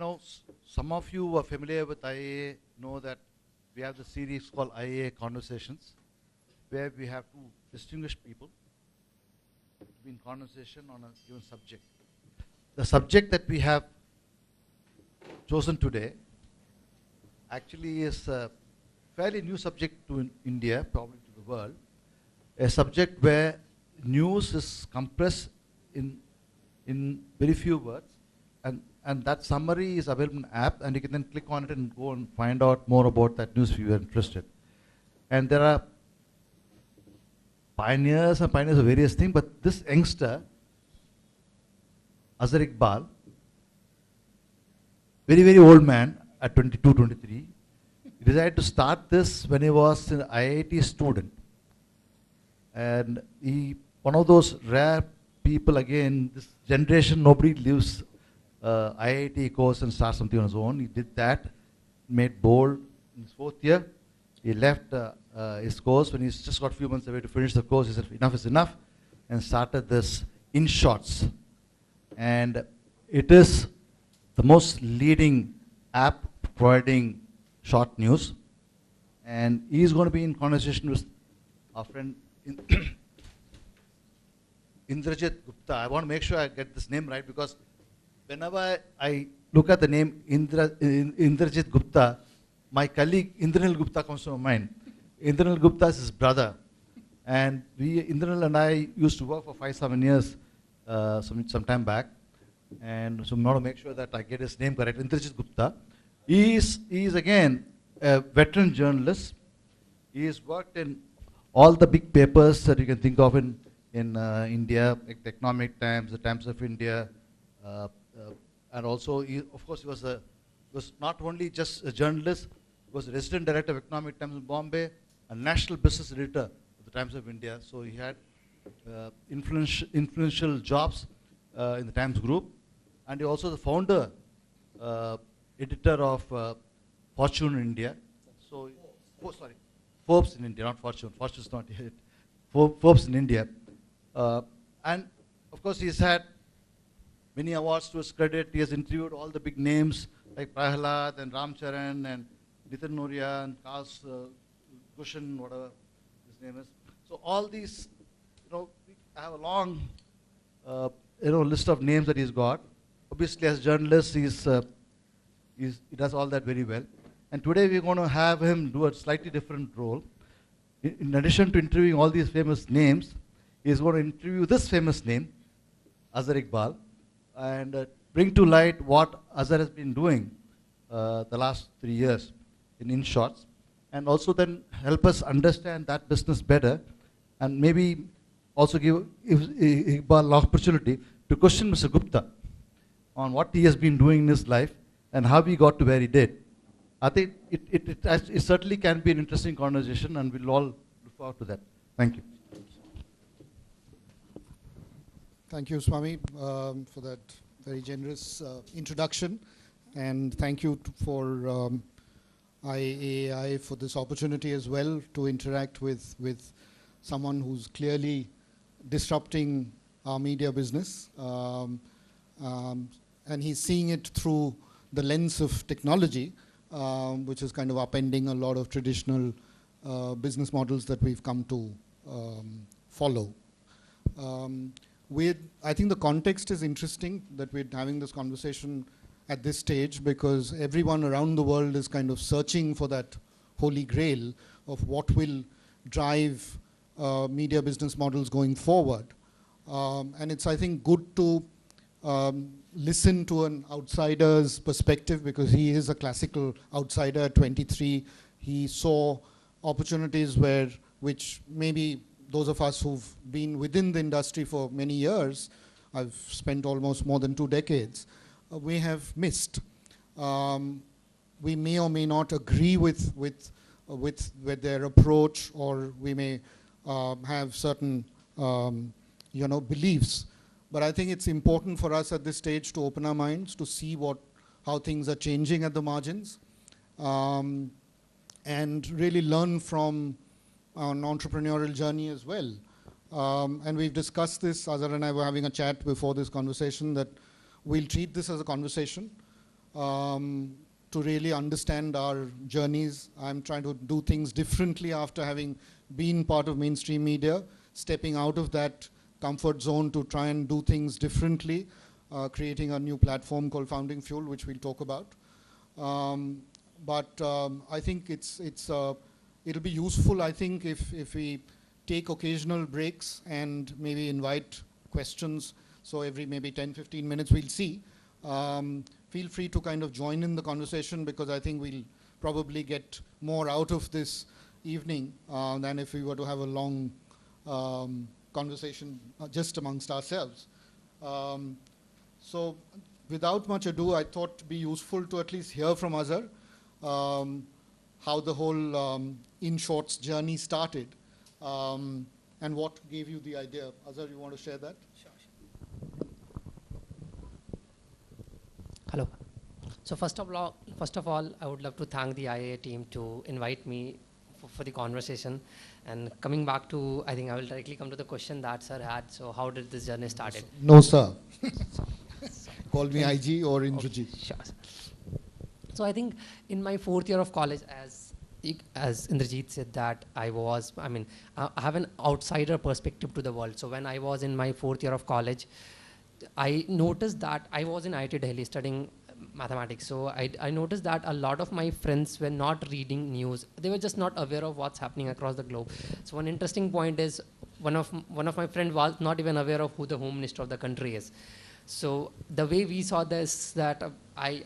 know, some of you who are familiar with IAA know that we have the series called IAA Conversations, where we have two distinguished people to be in conversation on a given subject. The subject that we have chosen today actually is a fairly new subject to India, probably to the world, a subject where news is compressed in very few words, and that summary is available in the app, and you can then click on it and go and find out more about that news if you are interested. And there are pioneers of various things, but this youngster, Azhar Iqbal, very, very old man at 22, 23, he decided to start this when he was an IIT student. And he, one of those rare people, again, this generation, nobody leaves IIT course and starts something on his own. He did that, made bold in his 4th year. He left his course when he's just got a few months away to finish the course. He said, enough is enough, and started this Inshorts. And it is the most leading app providing short news. And he's going to be in conversation with our friend Indrajit Gupta. I want to make sure I get this name right, because whenever I look at the name Indrajit Gupta, my colleague Indranil Gupta comes to my mind. Indranil Gupta is his brother. And Indranil and I used to work for 5-7 years some time back. And so I'm going to make sure that I get his name correct. Indrajit Gupta. He is again a veteran journalist. He has worked in all the big papers that you can think of in India, like the Economic Times, the Times of India, and also, of course, he was not only just a journalist, he was a resident director of Economic Times in Bombay, a national business editor of the Times of India. So he had influential jobs in the Times Group, and he also the founder, editor of Fortune in India. So, Forbes in India, not Fortune. Fortune is not it. Forbes in India. And of course, he's had many awards to his credit. He has interviewed all the big names like Prahalad and Ramcharan and Nitin Noria and Carlos Gushen, whatever his name is. So all these, we have a long, list of names that he's got. Obviously, as a journalist, he does all that very well. And today we're going to have him do a slightly different role. In addition to interviewing all these famous names, he's going to interview this famous name, Azhar Iqbal, and bring to light what Azhar has been doing the last 3 years in Inshorts, and also then help us understand that business better, and maybe also give Iqbal an opportunity to question Mr. Gupta on what he has been doing in his life and how he got to where he did. I think it certainly can be an interesting conversation, and we'll all look forward to that. Thank you. Thank you, Swami, for that very generous introduction. And thank you for IAI for this opportunity as well to interact with someone who's clearly disrupting our media business. And he's seeing it through the lens of technology, which is kind of upending a lot of traditional business models that we've come to follow. I think the context is interesting that we're having this conversation at this stage, because everyone around the world is kind of searching for that holy grail of what will drive media business models going forward. And it's, I think, good to listen to an outsider's perspective, because he is a classical outsider at 23. He saw opportunities which maybe those of us who've been within the industry for many years, I've spent almost more than 2 decades, we have missed. We may or may not agree with their approach, or we may have certain beliefs. But I think it's important for us at this stage to open our minds to see how things are changing at the margins, and really learn from an entrepreneurial journey as well. And we've discussed this, Azhar and I were having a chat before this conversation, that we'll treat this as a conversation. to really understand our journeys. I'm trying to do things differently after having been part of mainstream media, stepping out of that comfort zone to try and do things differently, creating a new platform called Founding Fuel, which we'll talk about. I think it'll be useful, I think, if we take occasional breaks and maybe invite questions. So every maybe 10, 15 minutes, we'll see. Feel free to kind of join in the conversation, because I think we'll probably get more out of this evening than if we were to have a long conversation just amongst ourselves. So without much ado, I thought it'd be useful to at least hear from Azhar how the whole Inshorts journey started and what gave you the idea. Azhar, you want to share that? Sure. Hello. So first of all, I would love to thank the IIA team to invite me for the conversation. And coming back to, I think I will directly come to the question that sir had. So how did this journey started? No, sir. Call me IG or Indrajit. Okay, sure. So I think in my 4th year of college, as Indrajit said, that I have an outsider perspective to the world. So when I was in my 4th year of college, I noticed that I was in IIT Delhi studying mathematics. So I noticed that a lot of my friends were not reading news. They were just not aware of what's happening across the globe. So one interesting point is one of my friends was not even aware of who the Home Minister of the country is. So the way we saw this, that I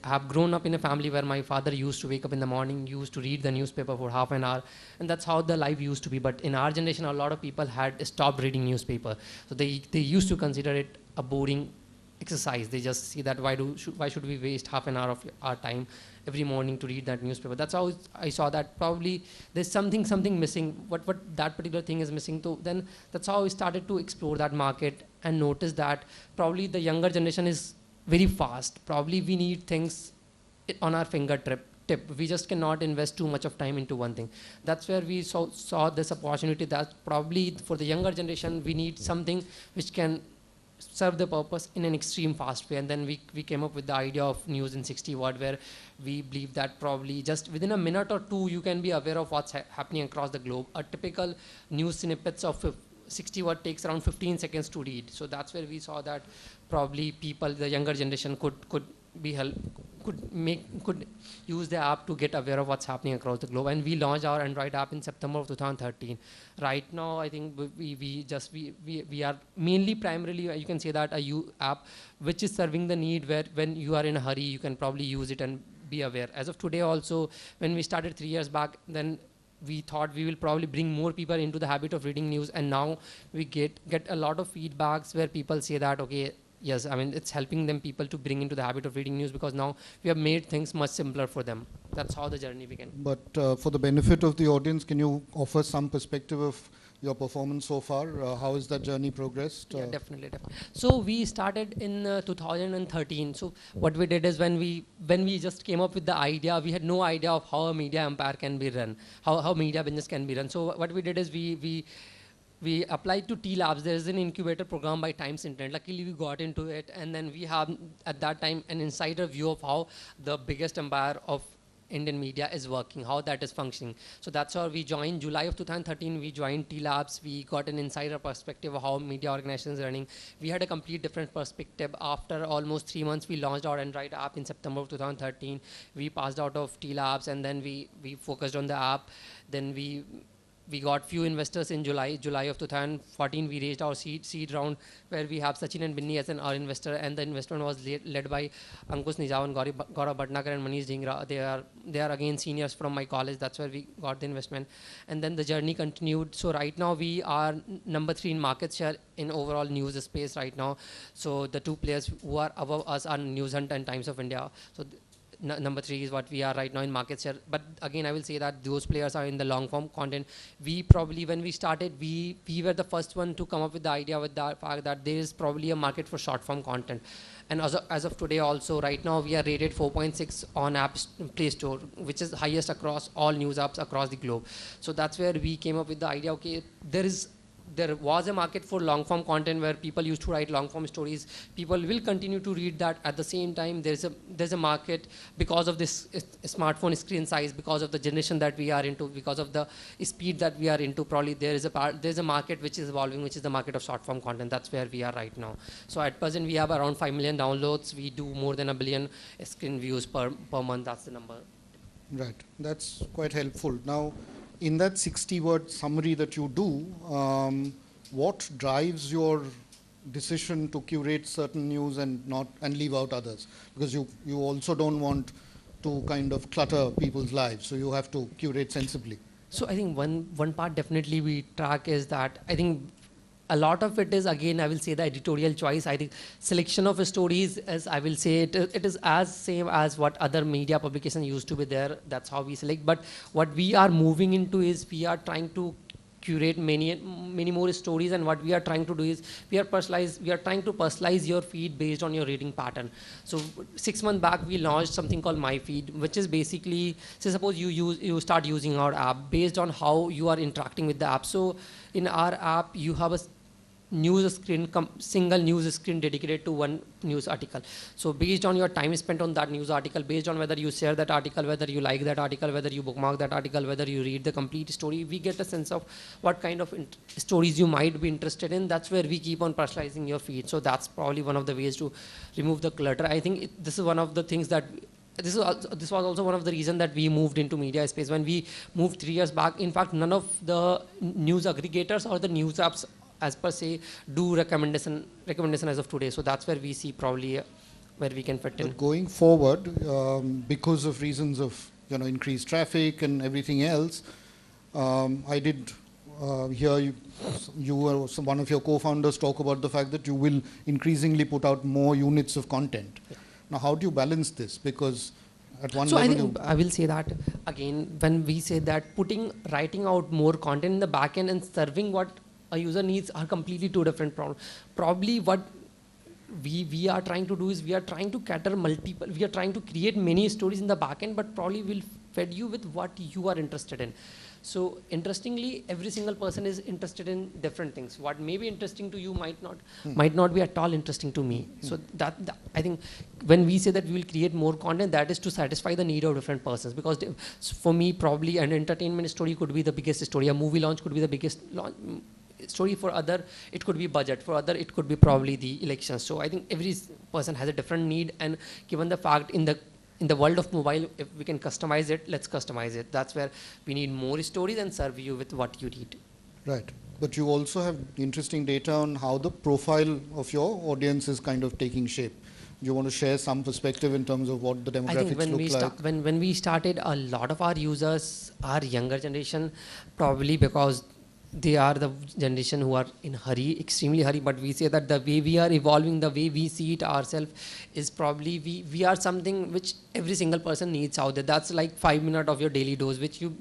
have grown up in a family where my father used to wake up in the morning, used to read the newspaper for half an hour, and that's how the life used to be. But in our generation, a lot of people had stopped reading newspaper. So they used to consider it a boring exercise. They just see that why should we waste half an hour of our time every morning to read that newspaper. That's how I saw that probably there's something missing, what that particular thing is missing. So then that's how I started to explore that market and notice that probably the younger generation is very fast. Probably we need things on our fingertip. We just cannot invest too much of time into one thing. That's where we saw this opportunity that probably for the younger generation, we need something which can serve the purpose in an extreme fast way. And then we came up with the idea of news in 60 word, where we believe that probably just within a minute or two, you can be aware of what's happening across the globe. A typical news snippets of 60 word takes around 15 seconds to read. So that's where we saw that probably people, the younger generation could use the app to get aware of what's happening across the globe. And we launched our Android app in September of 2013. Right now, I think we are mainly primarily, you can say that a app which is serving the need where when you are in a hurry, you can probably use it and be aware. As of today also, when we started 3 years back, then we thought we will probably bring more people into the habit of reading news. And now we get a lot of feedbacks where people say that, okay, yes, I mean, it's helping them people to bring into the habit of reading news, because now we have made things much simpler for them. That's how the journey began. But for the benefit of the audience, can you offer some perspective of your performance so far? How has that journey progressed? Yeah, definitely. So we started in 2013. So what we did is when we just came up with the idea, we had no idea of how a media empire can be run, how media business can be run. So what we did is we applied to T Labs. There is an incubator program by Times Internet. Luckily, we got into it. And then we have, at that time, an insider view of how the biggest empire of Indian media is working, how that is functioning. So that's how we joined. July of 2013, we joined T Labs. We got an insider perspective of how media organizations are running. We had a complete different perspective. After almost 3 months, we launched our Android app in September of 2013. We passed out of T Labs, and then we focused on the app. Then we got few investors in July of 2014. We raised our seed round, where we have Sachin and Binny as our investor, and the investment was led by Ankush Nijawan, Gaurav Bhatnagar, and Manish Dhingra. They are again seniors from my college. That's where we got the investment, and then the journey continued. So right now we are number 3 in market share in overall news space right now. So the 2 players who are above us are Newshunt and Times of India. So number 3 is what we are right now in market share. But again, I will say that those players are in the long form content. We probably, when we started, we were the first one to come up with the idea with the fact that there is probably a market for short form content. And as of today also, right now we are rated 4.6 on Play Store, which is highest across all news apps across the globe. So that's where we came up with the idea, okay, there is there was a market for long form content where people used to write long form stories. People will continue to read that. At the same time, there's a market because of this smartphone screen size, because of the generation that we are into, because of the speed that we are into. Probably there's a market which is evolving, which is the market of short form content. That's where we are right now. So at present, we have around 5 million downloads. We do more than 1 billion screen views per month. That's the number. Right, that's quite helpful. Now, in that 60-word summary that you do, what drives your decision to curate certain news and leave out others? Because you also don't want to kind of clutter people's lives, so you have to curate sensibly. So I think one part definitely we track is that I think a lot of it is, again, I will say the editorial choice. I think selection of stories, as I will say, it is as same as what other media publication used to be there. That's how we select. But what we are moving into is we are trying to curate many more stories, and what we are trying to do is we are trying to personalize your feed based on your reading pattern. So 6 months back we launched something called My Feed, which is basically, say suppose you start using our app based on how you are interacting with the app. So in our app you have a single news screen dedicated to one news article. So based on your time spent on that news article, based on whether you share that article, whether you like that article, whether you bookmark that article, whether you read the complete story, we get a sense of what kind of stories you might be interested in. That's where we keep on personalizing your feed. So that's probably one of the ways to remove the clutter. I think this is one of the things that this was also one of the reasons that we moved into media space. When we moved 3 years back, in fact, none of the news aggregators or the news apps as per se do recommendation as of today. So that's where we see probably where we can fit in. But going forward, because of reasons of increased traffic and everything else, I did hear you were one of your co-founders talk about the fact that you will increasingly put out more units of content. Yeah. Now, how do you balance this? Because at one level, I think I will say that again, when we say that writing out more content in the back end and serving what a user needs are completely two different problems. Probably what we are trying to do is we are trying to cater we are trying to create many stories in the back end, but probably will fed you with what you are interested in. So interestingly, every single person is interested in different things. What may be interesting to you might not be at all interesting to me. So that I think when we say that we will create more content, that is to satisfy the need of different persons. Because for me, probably an entertainment story could be the biggest story. A movie launch could be the biggest story. For other, it could be budget. For other, it could be probably the elections. So I think every person has a different need, and given the fact in the world of mobile, if we can customize it, let's customize it. That's where we need more stories and serve you with what you need. Right. But you also have interesting data on how the profile of your audience is kind of taking shape. Do you want to share some perspective in terms of what the demographics look like? When we started, a lot of our users are younger generation, probably because they are the generation who are in hurry, extremely hurry. But we say that the way we are evolving, the way we see it ourselves, is probably we are something which every single person needs out there. That's like 5 minutes of your daily dose, which you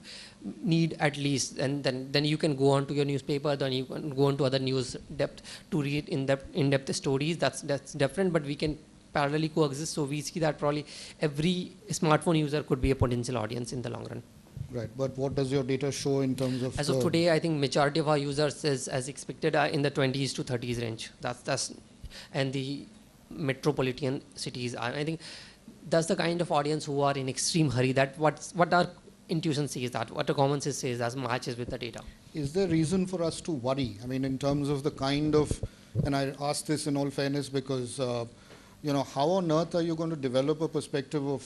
need at least. And then you can go on to your newspaper, then you can go on to other news depth to read in-depth stories. That's different, but we can parallelly coexist. So we see that probably every smartphone user could be a potential audience in the long run. Right, but what does your data show in terms of? As of today, I think majority of our users is, as expected, are in the 20s to 30s range. And the metropolitan cities. I think that's the kind of audience who are in extreme hurry. That what our intuition says, that what the common sense says, as matches with the data. Is there reason for us to worry? I mean, in terms of the kind of, and I ask this in all fairness because, how on earth are you going to develop a perspective of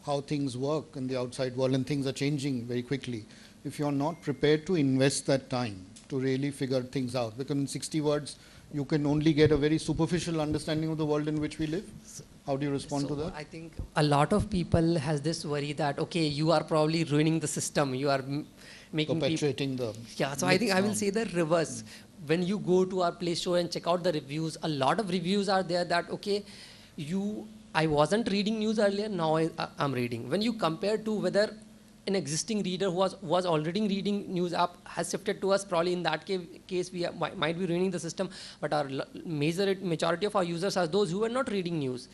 how things work in the outside world, and things are changing very quickly, if you're not prepared to invest that time to really figure things out? Because in 60 words, you can only get a very superficial understanding of the world in which we live. How do you respond to that? I think a lot of people has this worry that, okay, you are probably ruining the system. You are making perpetuating the... Yeah, so I think I will say the reverse. When you go to our Play Store and check out the reviews, a lot of reviews are there that, okay, I wasn't reading news earlier, now I'm reading. When you compare to whether an existing reader who was already reading news app has shifted to us, probably in that case we might be ruining the system. But our majority of our users are those who are not reading news.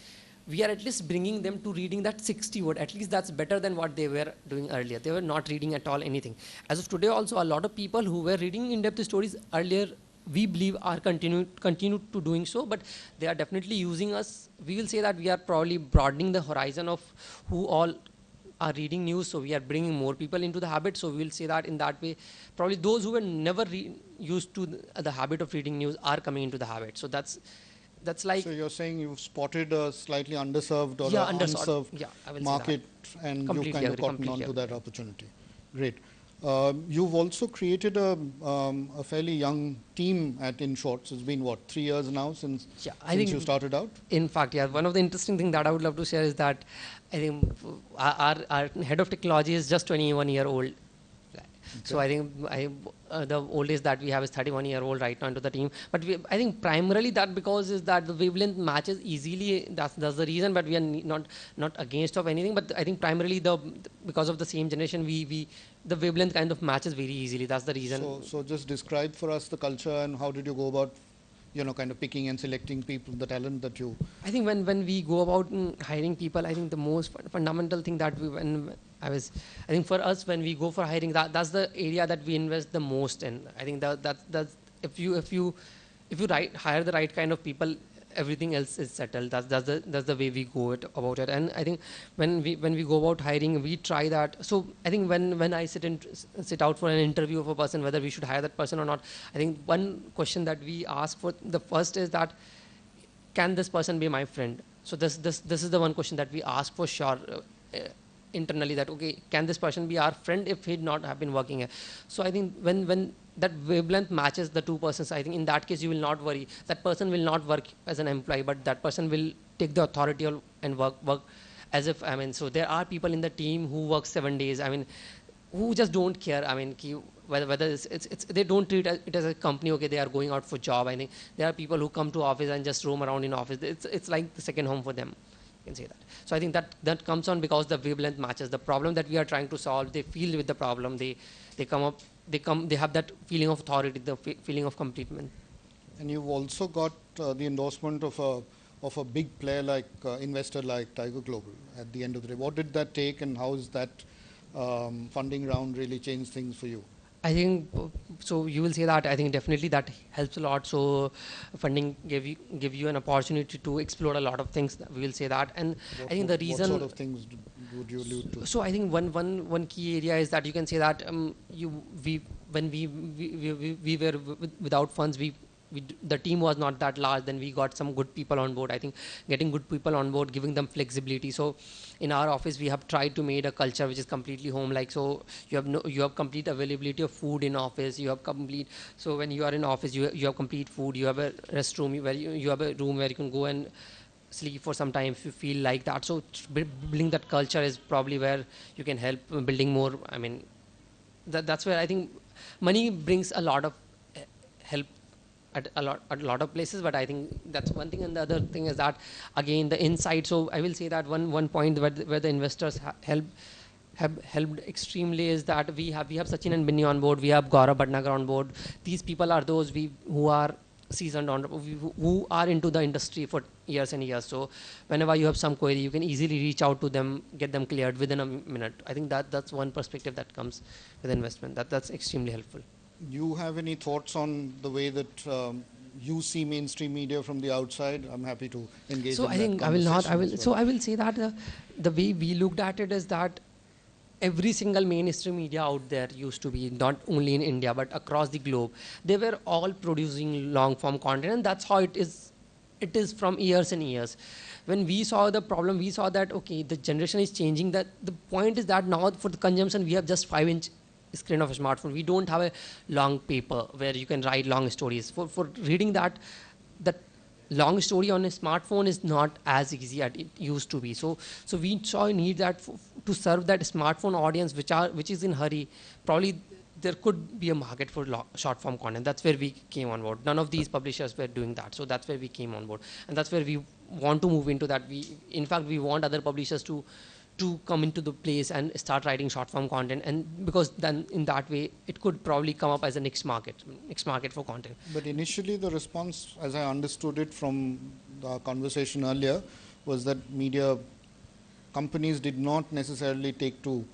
We are at least bringing them to reading that 60 word. At least that's better than what they were doing earlier. They were not reading at all anything. As of today also, a lot of people who were reading in-depth stories earlier we believe are continue to doing so, but they are definitely using us. We will say that we are probably broadening the horizon of who all are reading news, so we are bringing more people into the habit. So we will say that in that way, probably those who were never used to the habit of reading news are coming into the habit. So that's like. So you're saying you've spotted a slightly underserved or unserved I will market, and completely you've kind of gotten onto that opportunity. Great. You've also created a fairly young team at Inshorts. It's been what, 3 years now since you started out? In fact, yeah. One of the interesting things that I would love to share is that I think our head of technology is just 21-year-old. Okay. So I think the oldest that we have is 31-year-old right now into the team. But I think primarily that because is that the wavelength matches easily. That's the reason. But we are not against of anything. But I think primarily because of the same generation, the wavelength kind of matches very easily. That's the reason. So just describe for us the culture and how did you go about, kind of picking and selecting people, the talent that you. I think when we go about hiring people, I think the most fundamental thing that I think for us when we go for hiring, that's the area that we invest the most in. I think that's if you hire the right kind of people, everything else is settled. That's the way we go about it. And I think when we go about hiring, we try that. So I think when I sit out for an interview of a person, whether we should hire that person or not, I think one question that we ask for, the first is that, can this person be my friend? So this is the one question that we ask for sure internally, that okay, can this person be our friend if he'd not have been working here? So I think when that wavelength matches the two persons, I think in that case you will not worry. That person will not work as an employee, but that person will take the authority and work as if, so there are people in the team who work 7 days, who just don't care, whether it's they don't treat it as a company, okay, they are going out for job. I think there are people who come to office and just roam around in office. It's like the second home for them. You can say that. So I think that comes on because the wavelength matches the problem that we are trying to solve. They feel with the problem. They have that feeling of authority, the feeling of completement. And you've also got the endorsement of a big player investor like Tiger Global at the end of the day. What did that take, and how has that funding round really changed things for you? I think, so you will say that, I think definitely that helps a lot. So funding give you an opportunity to explore a lot of things, we will say that. And I think the reason. What sort of things would you allude to? So I think one key area is that you can say that when we were without funds, the team was not that large. Then we got some good people on board. I think getting good people on board, giving them flexibility. So in our office, we have tried to make a culture which is completely home-like. So you have complete availability of food in office. So when you are in office, you have complete food. You have a restroom where you have a room where you can go and sleep for some time if you feel like that. So building that culture is probably where you can help building more. That's where I think money brings a lot of help at a lot of places, but I think that's one thing. And the other thing is that, again, the insight. So I will say that one point where the investors have helped extremely is that we have Sachin and Binny on board. We have Gaurav Bhatnagar on board. These people are those who are seasoned who are into the industry for years and years. So whenever you have some query, you can easily reach out to them, get them cleared within a minute. I think that's one perspective that comes with investment. That's extremely helpful. You have any thoughts on the way that you see mainstream media from the outside? I'm happy to engage. So in I think I will not. So I will say that the way we looked at it is that every single mainstream media out there used to be, not only in India but across the globe, they were all producing long form content, and that's how it is. It is from years and years. When we saw the problem, we saw that okay, the generation is changing. That the point is that now for the consumption, we have just 5-inch screen of a smartphone. We don't have a long paper where you can write long stories. For reading that long story on a smartphone is not as easy as it used to be. So we saw a need that to serve that smartphone audience which is in hurry. Probably there could be a market for short form content. That's where we came on board. None of these publishers were doing that. So that's where we came on board. And that's where we want to move into that. In fact, we want other publishers to come into the place and start writing short form content, and because then in that way it could probably come up as a next market for content. But initially the response, as I understood it from the conversation earlier, was that media companies did not necessarily take to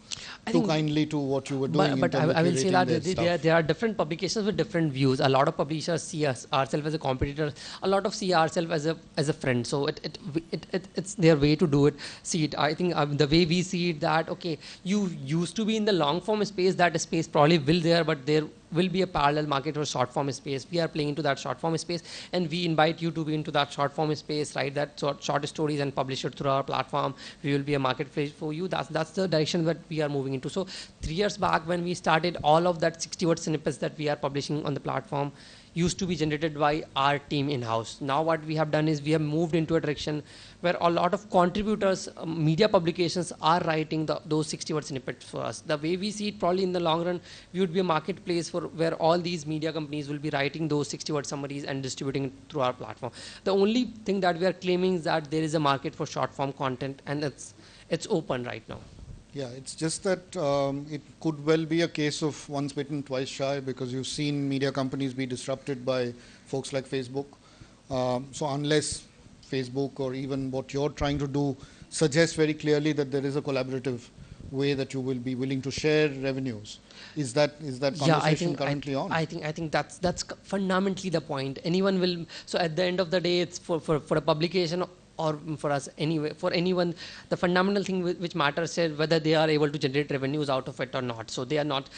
too kindly to what you were doing. But I will say that there are different publications with different views. A lot of publishers see ourselves as a competitor. A lot of see ourselves as a friend. So it's their way to do it. See it. I think the way we see it, that okay, you used to be in the long form space. That space probably will there, but there will be a parallel market for short form space. We are playing into that short form space, and we invite you to be into that short form space, right? That short stories and publish it through our platform. We will be a marketplace for you. That's the direction that we are moving into. So 3 years back when we started, all of that 60-word snippets that we are publishing on the platform used to be generated by our team in-house. Now what we have done is we have moved into a direction where a lot of contributors, media publications are writing those 60-word snippets for us. The way we see it, probably in the long run, we would be a marketplace for where all these media companies will be writing those 60-word summaries and distributing it through our platform. The only thing that we are claiming is that there is a market for short-form content, and it's open right now. Yeah, it's just that it could well be a case of once bitten, twice shy, because you've seen media companies be disrupted by folks like Facebook. So unless Facebook or even what you're trying to do suggests very clearly that there is a collaborative way that you will be willing to share revenues, is that conversation currently on? I think that's fundamentally the point. Anyone will. So at the end of the day, it's for a publication, or for us anyway, for anyone, the fundamental thing which matters is whether they are able to generate revenues out of it or not. So they are not.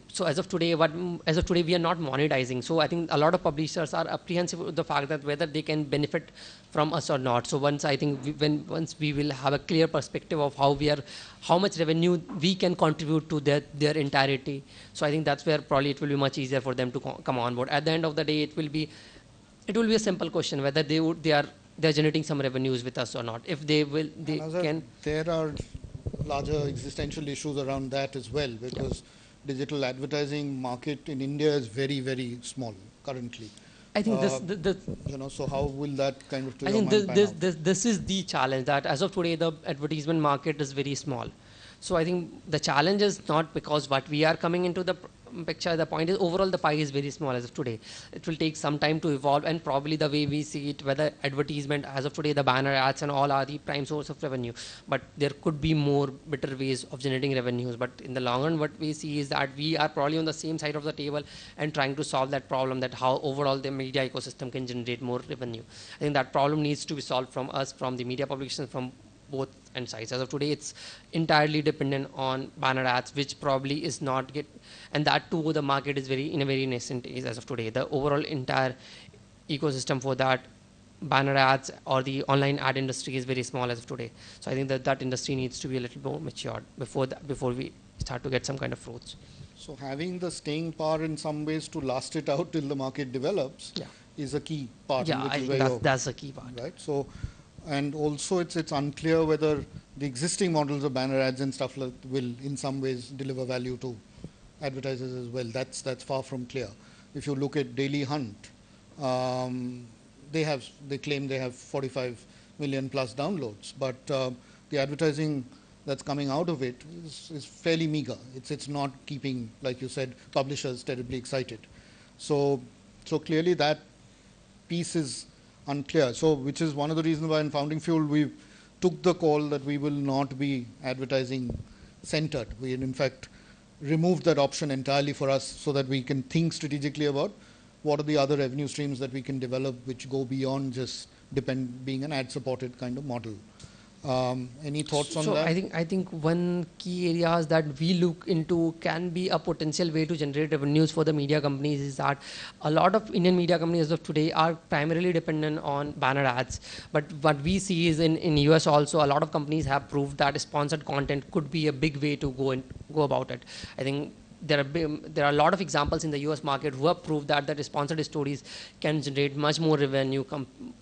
So as of today, we are not monetizing. So I think a lot of publishers are apprehensive with the fact that whether they can benefit from us or not. So once once we will have a clear perspective of how much revenue we can contribute to their entirety. So I think that's where probably it will be much easier for them to come on board. At the end of the day, it will be a simple question whether they're generating some revenues with us or not. If they will, they can. There are larger existential issues around that as well, because digital advertising market in India is very, very small currently. I think so how will that kind of? I think this is the challenge, that as of today the advertisement market is very small. So I think the challenge is not because what we are coming into the picture. The point is overall the pie is very small as of today. It will take some time to evolve, and probably the way we see it, whether advertisement as of today, the banner ads and all are the prime source of revenue, but there could be more better ways of generating revenues. But in the long run, what we see is that we are probably on the same side of the table and trying to solve that problem, that how overall the media ecosystem can generate more revenue. I think that problem needs to be solved from us, from the media publications, from both end sides. As of today, it's entirely dependent on banner ads, which probably is not and that too, the market is in a very nascent age as of today. The overall entire ecosystem for that banner ads or the online ad industry is very small as of today. So I think that industry needs to be a little more matured before we start to get some kind of fruits. So having the staying power in some ways to last it out till the market develops is a key part. Yeah, I think that's a key part. Right. So, and also it's unclear whether the existing models of banner ads and stuff will in some ways deliver value to advertisers as well. That's far from clear. If you look at Daily Hunt, they claim they have 45 million plus downloads, but the advertising that's coming out of it is fairly meager. It's not keeping, like you said, publishers terribly excited. So clearly that piece is unclear. So which is one of the reasons why in Founding Fuel we took the call that we will not be advertising centered. We in fact removed that option entirely for us so that we can think strategically about what are the other revenue streams that we can develop which go beyond just being an ad-supported kind of model. Any thoughts on that? I think one key areas that we look into can be a potential way to generate revenues for the media companies is that a lot of Indian media companies of today are primarily dependent on banner ads. But what we see is in US also, a lot of companies have proved that sponsored content could be a big way to go about it. I think there are a lot of examples in the US market who have proved that sponsored stories can generate much more revenue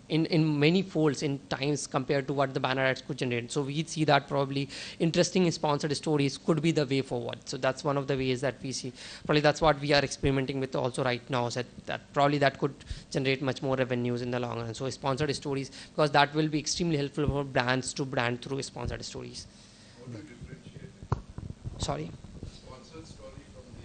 in many folds in times compared to what the banner ads could generate. So we see that probably interesting sponsored stories could be the way forward. So that's one of the ways that we see. Probably that's what we are experimenting with also right now, so that probably that could generate much more revenues in the long run. So sponsored stories, because that will be extremely helpful for brands to brand through sponsored stories. How do you differentiate? Sorry? Sponsored story from the...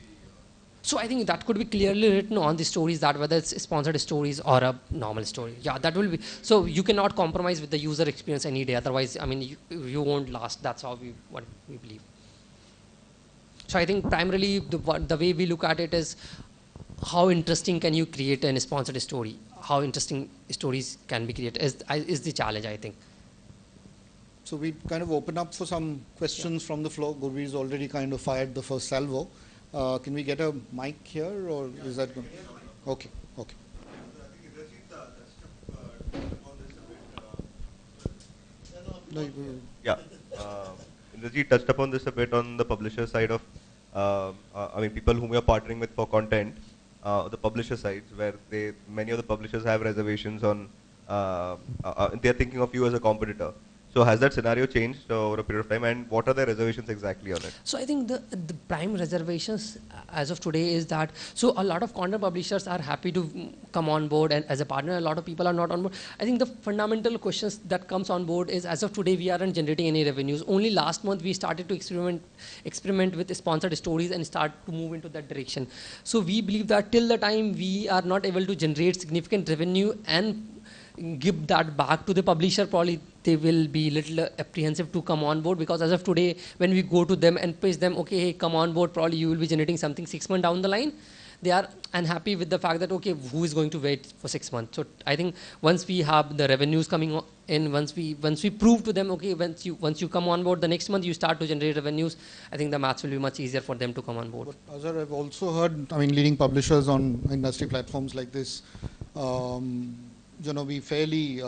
So I think that could be clearly written on the stories, that whether it's sponsored stories or a normal story. Yeah, that will be. So you cannot compromise with the user experience any day. Otherwise, I mean, you won't last. That's what we believe. So I think primarily the way we look at it is how interesting can you create a sponsored story? How interesting stories can be created is the challenge, I think. So we kind of open up for some questions from the floor. Gurveer's already kind of fired the first salvo. Can we get a mic here, or is that good? Okay, okay. No, Yeah. Indrajit touched upon this a bit on the publisher side of, I mean, people whom you're partnering with for content, the publisher sides, where many of the publishers have reservations on, they're thinking of you as a competitor. So has that scenario changed over a period of time, and what are their reservations exactly on it? So I think the prime reservations as of today is that, so a lot of content publishers are happy to come on board and as a partner, a lot of people are not on board. I think the fundamental questions that comes on board is, as of today, we aren't generating any revenues. Only last month we started to experiment with sponsored stories and start to move into that direction. So we believe that till the time we are not able to generate significant revenue and give that back to the publisher, probably they will be a little apprehensive to come on board, because as of today, when we go to them and pitch them, okay, hey, come on board, probably you will be generating something 6 months down the line. They are unhappy with the fact that, okay, who is going to wait for 6 months? So I think once we have the revenues coming in, once we prove to them, okay, once you come on board, the next month you start to generate revenues, I think the maths will be much easier for them to come on board. But Azhar, I've also heard, I mean, leading publishers on industry platforms like this, be fairly,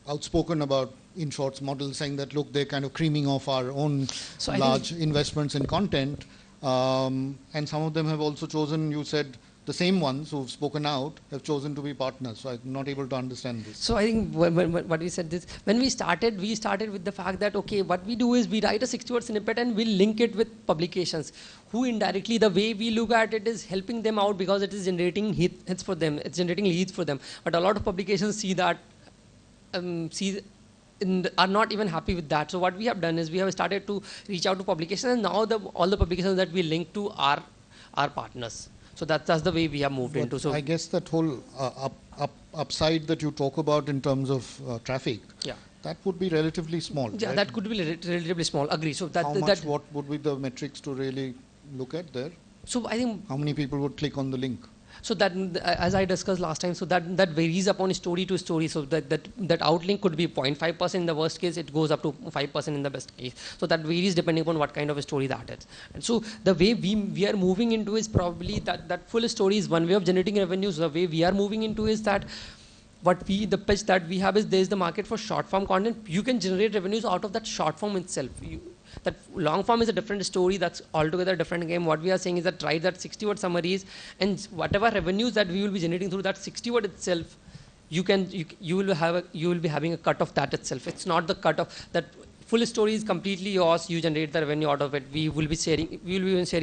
outspoken about Inshorts model, saying that, look, they're kind of creaming off our own large investments in content. And some of them have also chosen, you said, the same ones who've spoken out have chosen to be partners. So I'm not able to understand this. So I think what we said is, when we started with the fact that, okay, what we do is we write a 60-word snippet and we'll link it with publications, who indirectly, the way we look at it is helping them out, because it is generating hits for them, it's generating leads for them. But a lot of publications see that, are not even happy with that. So what we have done is we have started to reach out to publications, and now all the publications that we link to are our partners. So that's the way we have moved into. So I guess that whole upside that you talk about in terms of traffic, yeah, that would be relatively small. Yeah, right? that could be relatively small. Agree. So what would be the metrics to really look at there? So I think how many people would click on the link? So that, as I discussed last time, so that varies upon story to story. So that outlink could be 0.5% in the worst case, it goes up to 5% in the best case. So that varies depending upon what kind of a story that is. And so the way we are moving into is probably that full story is one way of generating revenues. The way we are moving into is that the pitch that we have is there is the market for short form content. You can generate revenues out of that short form itself. That long form is a different story, that's altogether a different game. What we are saying is that write that 60-word summaries, and whatever revenues that we will be generating through that 60-word itself, you will be having a cut of that itself. It's not the cut of that full story is completely yours. You generate the revenue out of it. We will be sharing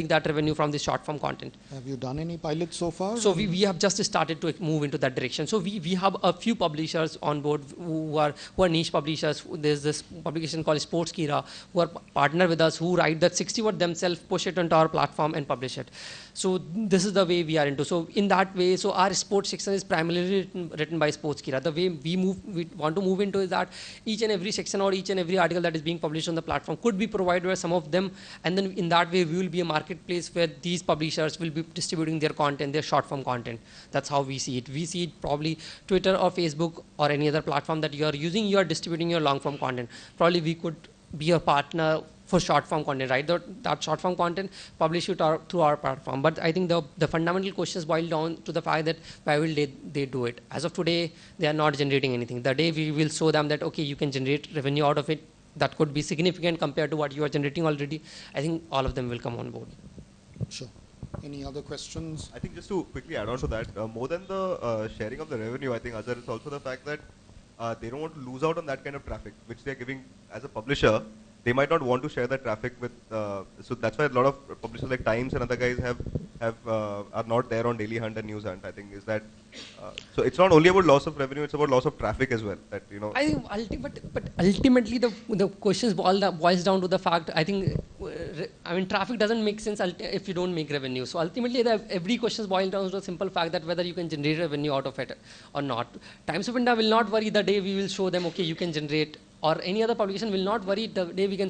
that revenue from the short form content. Have you done any pilots so far? So we have just started to move into that direction. So we have a few publishers on board who are niche publishers. There's this publication called Sports Kira who are partner with us, who write that 60-word themselves, push it onto our platform and publish it. So this is the way we are into. So in that way, so our sports section is primarily written by Sports Kira. The way we want to move into is that each and every section or each and every article that is being published on the platform could be provided by some of them, and then in that way we will be a marketplace where these publishers will be distributing their content, their short form content. That's how we see it. We see it probably Twitter or Facebook or any other platform that you are using, you are distributing your long form content. Probably we could be a partner for short form content, right? That short form content, publish it through our platform. But I think the fundamental questions boil down to the fact that why will they do it? As of today, they are not generating anything. The day we will show them that, okay, you can generate revenue out of it, that could be significant compared to what you are generating already, I think all of them will come on board. Sure. Any other questions? I think just to quickly add on to that, more than the sharing of the revenue, I think Azhar, is also the fact that they don't want to lose out on that kind of traffic, which they're giving as a publisher. They might not want to share that traffic with, so that's why a lot of publishers like Times and other guys are not there on Daily Hunt and News Hunt. I think is that, so it's not only about loss of revenue, it's about loss of traffic as well. That I think, but ultimately the questions boils down to the fact. I think, I mean, traffic doesn't make sense if you don't make revenue. So ultimately, every question boils down to the simple fact that whether you can generate revenue out of it or not. Times of India will not worry the day we will show them, okay, you can generate or any other publication will not worry the day we can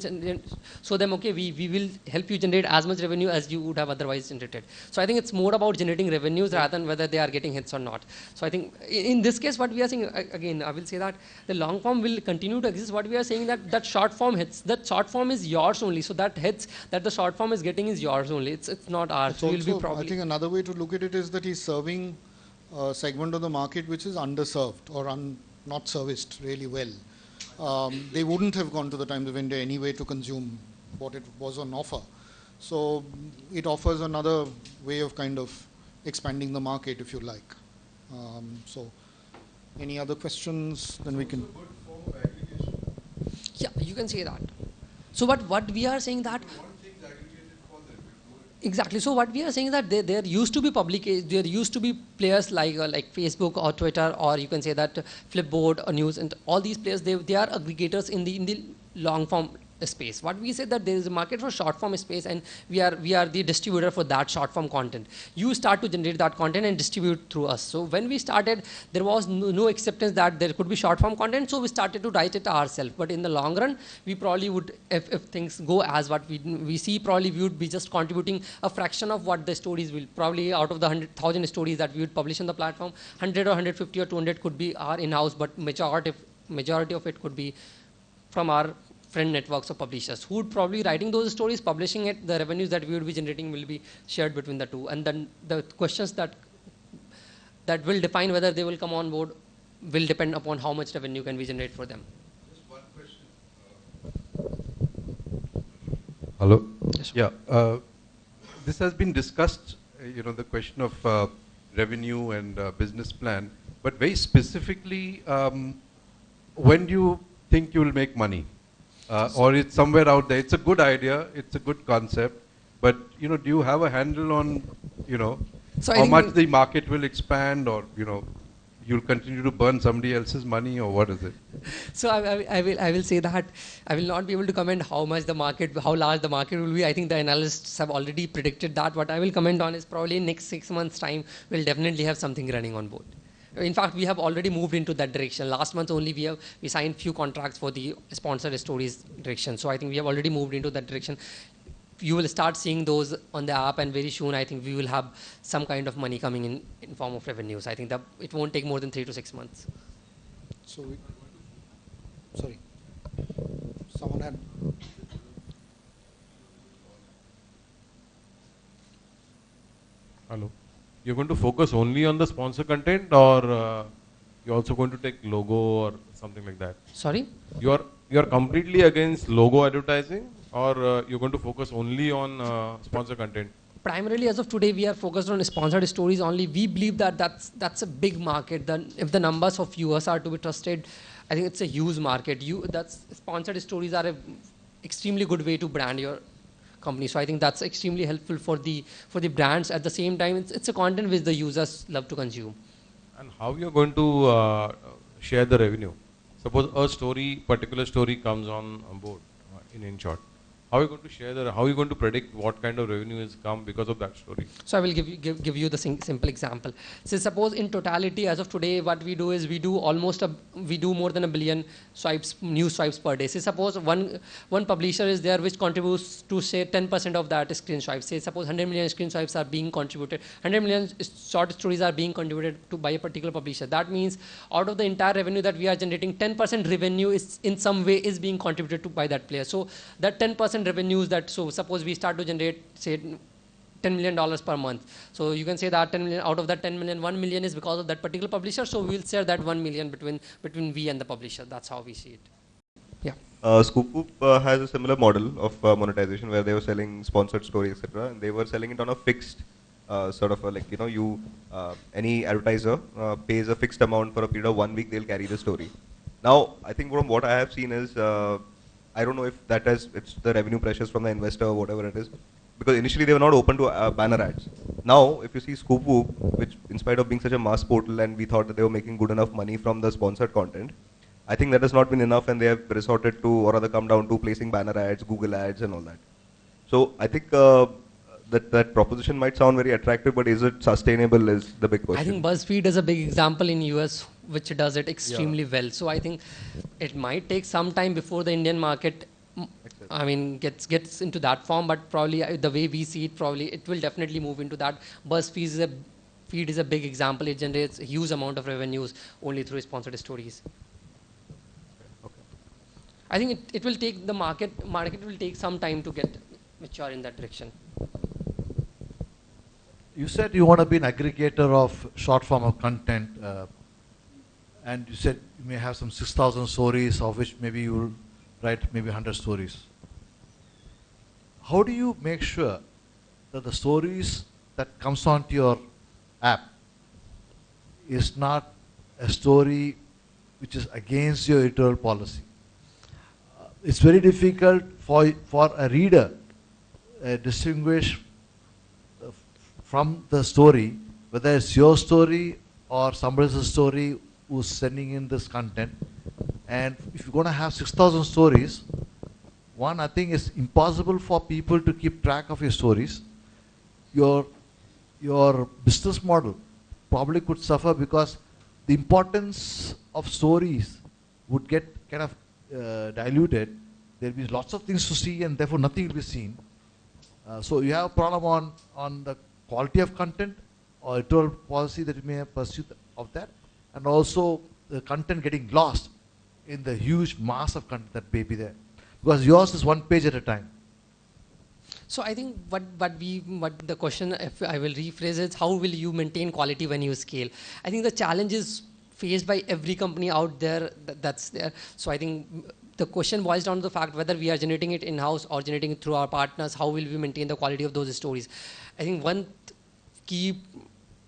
show them, okay, we will help you generate as much revenue as you would have otherwise generated. So I think it's more about generating revenues rather than whether they are getting hits or not. So I think in this case, what we are saying, again, I will say that the long form will continue to exist. What we are saying that short form hits, that short form is yours only. So that hits that the short form is getting is yours only. It's not ours. It's So also, will be probably. I think another way to look at it is that he's serving a segment of the market which is underserved or not serviced really well. They wouldn't have gone to the Times of India anyway to consume what it was on offer. So it offers another way of kind of expanding the market, if you like. So any other questions? Then we can. Good form of aggregation. Yeah, you can say that. So what we are saying that. One thing aggregated for them. Exactly. So what we are saying is that there used to be there used to be players like Facebook or Twitter, or you can say that Flipboard or News, and all these players, they are aggregators in the long form space. What we said that there is a market for short form space, and we are the distributor for that short form content. You start to generate that content and distribute through us. So when we started, there was no acceptance that there could be short form content, so we started to write it ourselves. But in the long run, we probably would, if things go as what we see, probably we would be just contributing a fraction of what the stories will, probably out of the 100,000 stories that we would publish on the platform, 100 or 150 or 200 could be our in-house, but majority of it could be from our friend networks of publishers who would probably writing those stories, publishing it. The revenues that we would be generating will be shared between the two, and then the questions that will define whether they will come on board will depend upon how much revenue can we generate for them. Just one question. Hello. Yes. Yeah. This has been discussed. The question of revenue and business plan, but very specifically, when do you think you will make money? Or it's somewhere out there. It's a good idea. It's a good concept. But, do you have a handle on, So I how think much the market will expand, or, you'll continue to burn somebody else's money, or what is it? So I will say that I will not be able to comment how large the market will be. I think the analysts have already predicted that. What I will comment on is probably in next 6 months' time, we'll definitely have something running on board. In fact, we have already moved into that direction. Last month only we signed few contracts for the sponsored stories direction. So I think we have already moved into that direction. You will start seeing those on the app, and very soon I think we will have some kind of money coming in form of revenues. I think that it won't take more than 3 to 6 months. So sorry, someone had. Hello. You're going to focus only on the sponsor content, or you're also going to take logo or something like that? Sorry? You're completely against logo advertising, or you're going to focus only on sponsor content? Primarily, as of today, we are focused on sponsored stories only. We believe that that's a big market. If the numbers of viewers are to be trusted, I think it's a huge market. Sponsored stories are a extremely good way to brand your company. So I think that's extremely helpful for the brands. At the same time, it's a content which the users love to consume. And how you're going to share the revenue? Suppose particular story comes on board in InShort. How are you going to share how are you going to predict what kind of revenue has come because of that story? So I will give you the simple example. So suppose in totality, as of today, what we do is we do more than 1 billion news swipes per day. So suppose one publisher is there which contributes to say 10% of that screen swipes. Say suppose 100 million screen swipes are being contributed, 100 million short stories are being contributed to by a particular publisher. That means out of the entire revenue that we are generating, 10% revenue is in some way is being contributed to by that player. So that 10% revenues so suppose we start to generate say $10 million per month. So you can say that 10 million, out of that 10 million, 1 million is because of that particular publisher. So we'll share that 1 million between we and the publisher. That's how we see it. Yeah. Scoop has a similar model of monetization where they were selling sponsored stories, etc. And they were selling it on a fixed sort of any advertiser pays a fixed amount for a period of 1 week, they'll carry the story. Now, I think from what I have seen is, I don't know if it's the revenue pressures from the investor or whatever it is, because initially they were not open to banner ads. Now, if you see Scoop, which in spite of being such a mass portal, and we thought that they were making good enough money from the sponsored content, I think that has not been enough, and they have resorted to, or rather come down to placing banner ads, Google ads and all that. So I think that proposition might sound very attractive, but is it sustainable is the big question. I think BuzzFeed is a big example in US which does it extremely well. So I think it might take some time before the Indian market, I mean, gets into that form, but probably the way we see it, probably it will definitely move into that. BuzzFeed is a big example. It generates a huge amount of revenues only through sponsored stories. I think it will take the market will take some time to get mature in that direction. You said you want to be an aggregator of short form of content, and you said you may have some 6,000 stories, of which maybe you will write maybe 100 stories. How do you make sure that the stories that comes onto your app is not a story which is against your editorial policy? It's very difficult for a reader distinguish from the story whether it's your story or somebody else's story who's sending in this content. And if you're going to have 6,000 stories, one, I think it's impossible for people to keep track of your stories. Your business model probably could suffer because the importance of stories would get kind of diluted. There'll be lots of things to see and therefore nothing will be seen. So you have a problem on the quality of content or editorial policy that you may have pursued of that, and also the content getting lost in the huge mass of content that may be there. Because yours is one page at a time. So I think what the question, if I will rephrase it, how will you maintain quality when you scale? I think the challenge is faced by every company out there that's there. So I think the question boils down to the fact whether we are generating it in-house or generating it through our partners, how will we maintain the quality of those stories? I think one key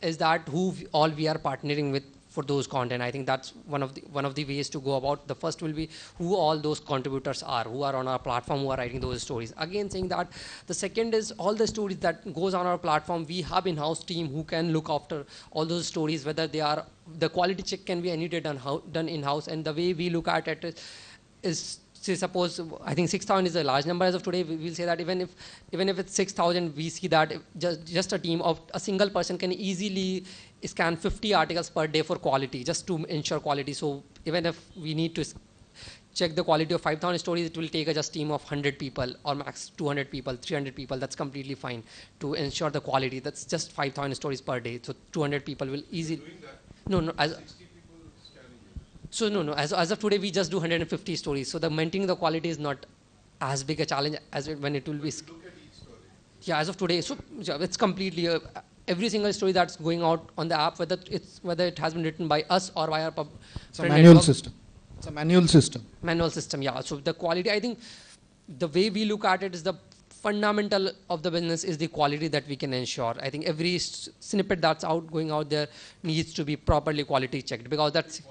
is that who all we are partnering with for those content. I think that's one of the ways to go about. The first will be who all those contributors are, who are on our platform, who are writing those stories. Again, saying that the second is all the stories that goes on our platform, we have in-house team who can look after all those stories, whether they are, the quality check can be any day done in-house. And the way we look at it is say suppose, I think 6,000 is a large number as of today. We will say that even if it's 6,000, we see that just a team of a single person can easily scan 50 articles per day for quality, just to ensure quality. So even if we need to check the quality of 5,000 stories, it will take a just team of 100 people or max 200 people, 300 people. That's completely fine to ensure the quality. That's just 5,000 stories per day. So 200 people will easily. No. As of today, we just do 150 stories. So the maintaining the quality is not as big a challenge as when it will be. Yeah, as of today, so it's completely every single story that's going out on the app, whether it has been written by us or by our It's a manual system. It's a manual system. Manual system, yeah. So the quality, I think, the way we look at it is the fundamental of the business is the quality that we can ensure. I think every snippet that's going out there needs to be properly quality checked, because that's.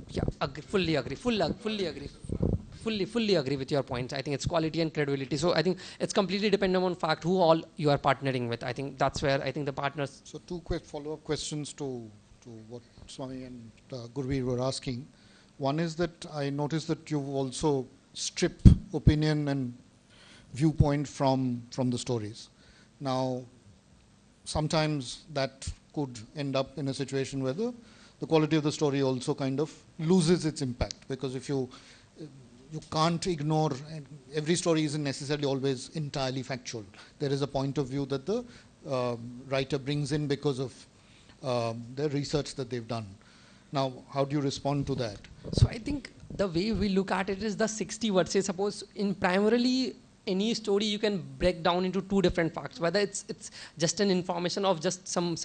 Yeah, fully agree with your points. I think it's quality and credibility. So I think it's completely dependent on fact who all you are partnering with. I think that's where I think the partners. So two quick follow-up questions to what Swami and Gurveer were asking. One is that I noticed that you also strip opinion and viewpoint from the stories. Now, sometimes that could end up in a situation where the quality of the story also kind of loses its impact, because if you can't ignore, every story isn't necessarily always entirely factual. There is a point of view that the writer brings in because of the research that they've done. Now, how do you respond to that? So I think the way we look at it is the 60 words. Say suppose in primarily any story you can break down into two different facts, whether it's just an information of just some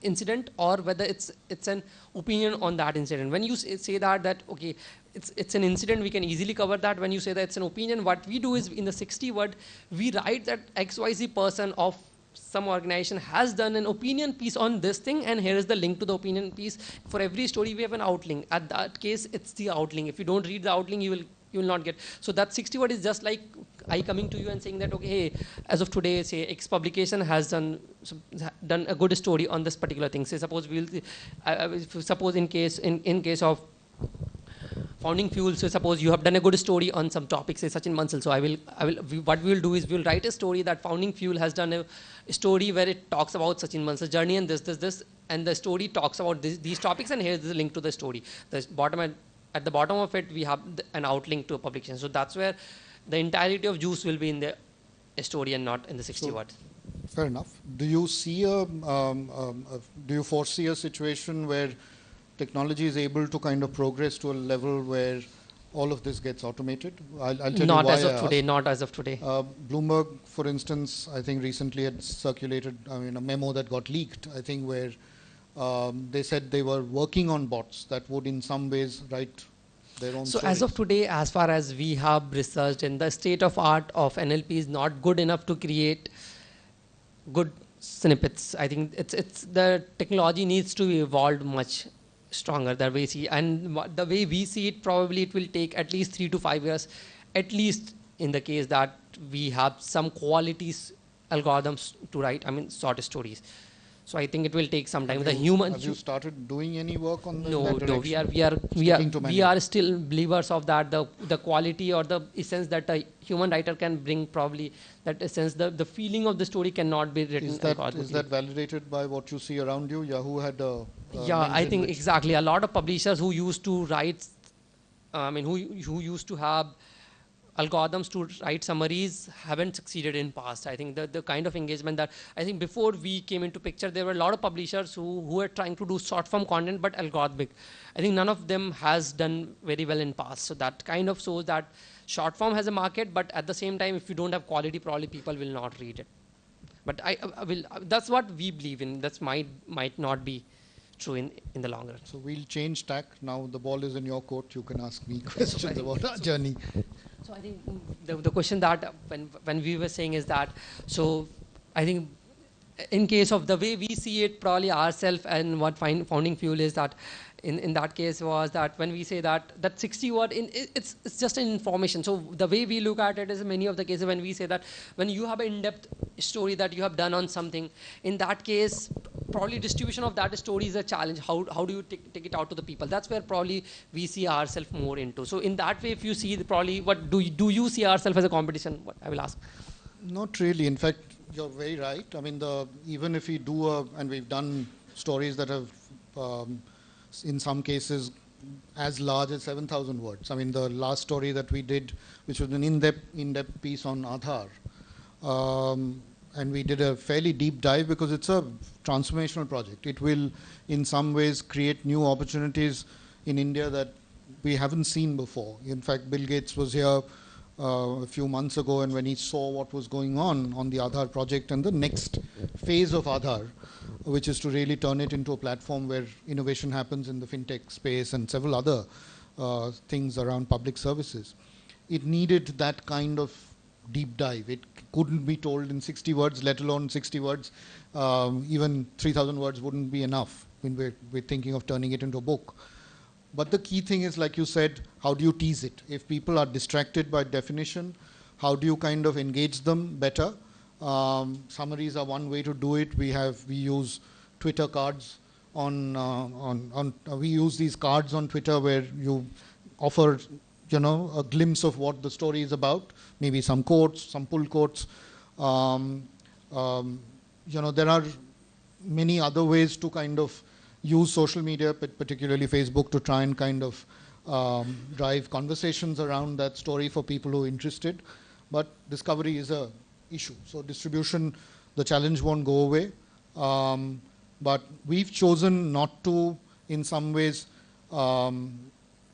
incident, or whether it's an opinion on that incident. When you say that okay, it's an incident, we can easily cover that. When you say that it's an opinion, what we do is in the 60 word, we write that XYZ person of some organization has done an opinion piece on this thing, and here is the link to the opinion piece. For every story we have an outlink. At that case, it's the outlink. If you don't read the outlink, you will not get. So that 60 word is just like I coming to you and saying that, okay, hey, as of today, say X publication has done a good story on this particular thing. Say suppose suppose in case of founding fuel. So suppose you have done a good story on some topic, say Sachin Bansal. So what we will do is we will write a story that founding fuel has done a story where it talks about Sachin Bansal's journey and this, and the story talks about these topics, and here's the link to the story. At the bottom of it, we have an outlink to a publication. So that's where the entirety of juice will be in the story and not in the 60 words. Fair enough. Do you see do you foresee a situation where technology is able to kind of progress to a level where all of this gets automated? I'll tell you Not why as I of today. ask. Not as of today. Bloomberg, for instance, I think recently had circulated, a memo that got leaked, I think, where they said they were working on bots that would in some ways write their own So stories. as of today, as far as we have researched, and the state of art of NLP is not good enough to create good snippets. I think it's the technology needs to evolve much stronger that we see, and the way we see it, probably it will take at least 3 to 5 years, at least in the case that we have some qualities algorithms to write, short stories. So I think it will take some time. Have The you- human. Have you started doing any work on that No, direction? we are still believers of that. The quality or the essence that a human writer can bring, probably that essence, the feeling of the story cannot be written Is that algorithmically. validated by what you see around you? Yahoo had a Yeah, lens I in think which- exactly. A lot of publishers who used to write, who used to have algorithms to write summaries haven't succeeded in past. I think the kind of engagement that, I think before we came into picture, there were a lot of publishers who were trying to do short form content but algorithmic. I think none of them has done very well in past. So that kind of shows that short form has a market, but at the same time, if you don't have quality, probably people will not read it. But I will. That's what we believe in. That's might not be true in the long run. So we'll change tack. Now the ball is in your court. You can ask me questions about our journey. So I think the question that when we were saying is that, so I think in case of the way we see it, probably ourselves and what founding fuel is that in that case was that when we say that 60 word, it's just an information. So the way we look at it is many of the cases when we say that when you have an in-depth story that you have done on something, in that case, probably distribution of that story is a challenge. How do you take it out to the people? That's where probably we see ourselves more into. So in that way, if you see probably what do you see ourselves as a competition? What I will ask. Not really. In fact, you're very right. Even if we do, and we've done stories that have, in some cases, as large as 7,000 words. The last story that we did, which was an in-depth piece on Azhar, and we did a fairly deep dive because it's a transformational project. It will, in some ways, create new opportunities in India that we haven't seen before. In fact, Bill Gates was here a few months ago, and when he saw what was going on the Azhar project and the next phase of Azhar, which is to really turn it into a platform where innovation happens in the fintech space and several other things around public services, it needed that kind of deep dive. It couldn't be told in 60 words, let alone 60 words. Even 3,000 words wouldn't be enough when we're thinking of turning it into a book. But the key thing is, like you said, how do you tease it? If people are distracted by definition, how do you kind of engage them better? Summaries are one way to do it. We use Twitter cards we use these cards on Twitter where you offer a glimpse of what the story is about, maybe some quotes, some pull quotes. There are many other ways to kind of use social media, particularly Facebook, to try and kind of drive conversations around that story for people who are interested. But discovery is a issue. So distribution, the challenge won't go away. But we've chosen not to, in some ways,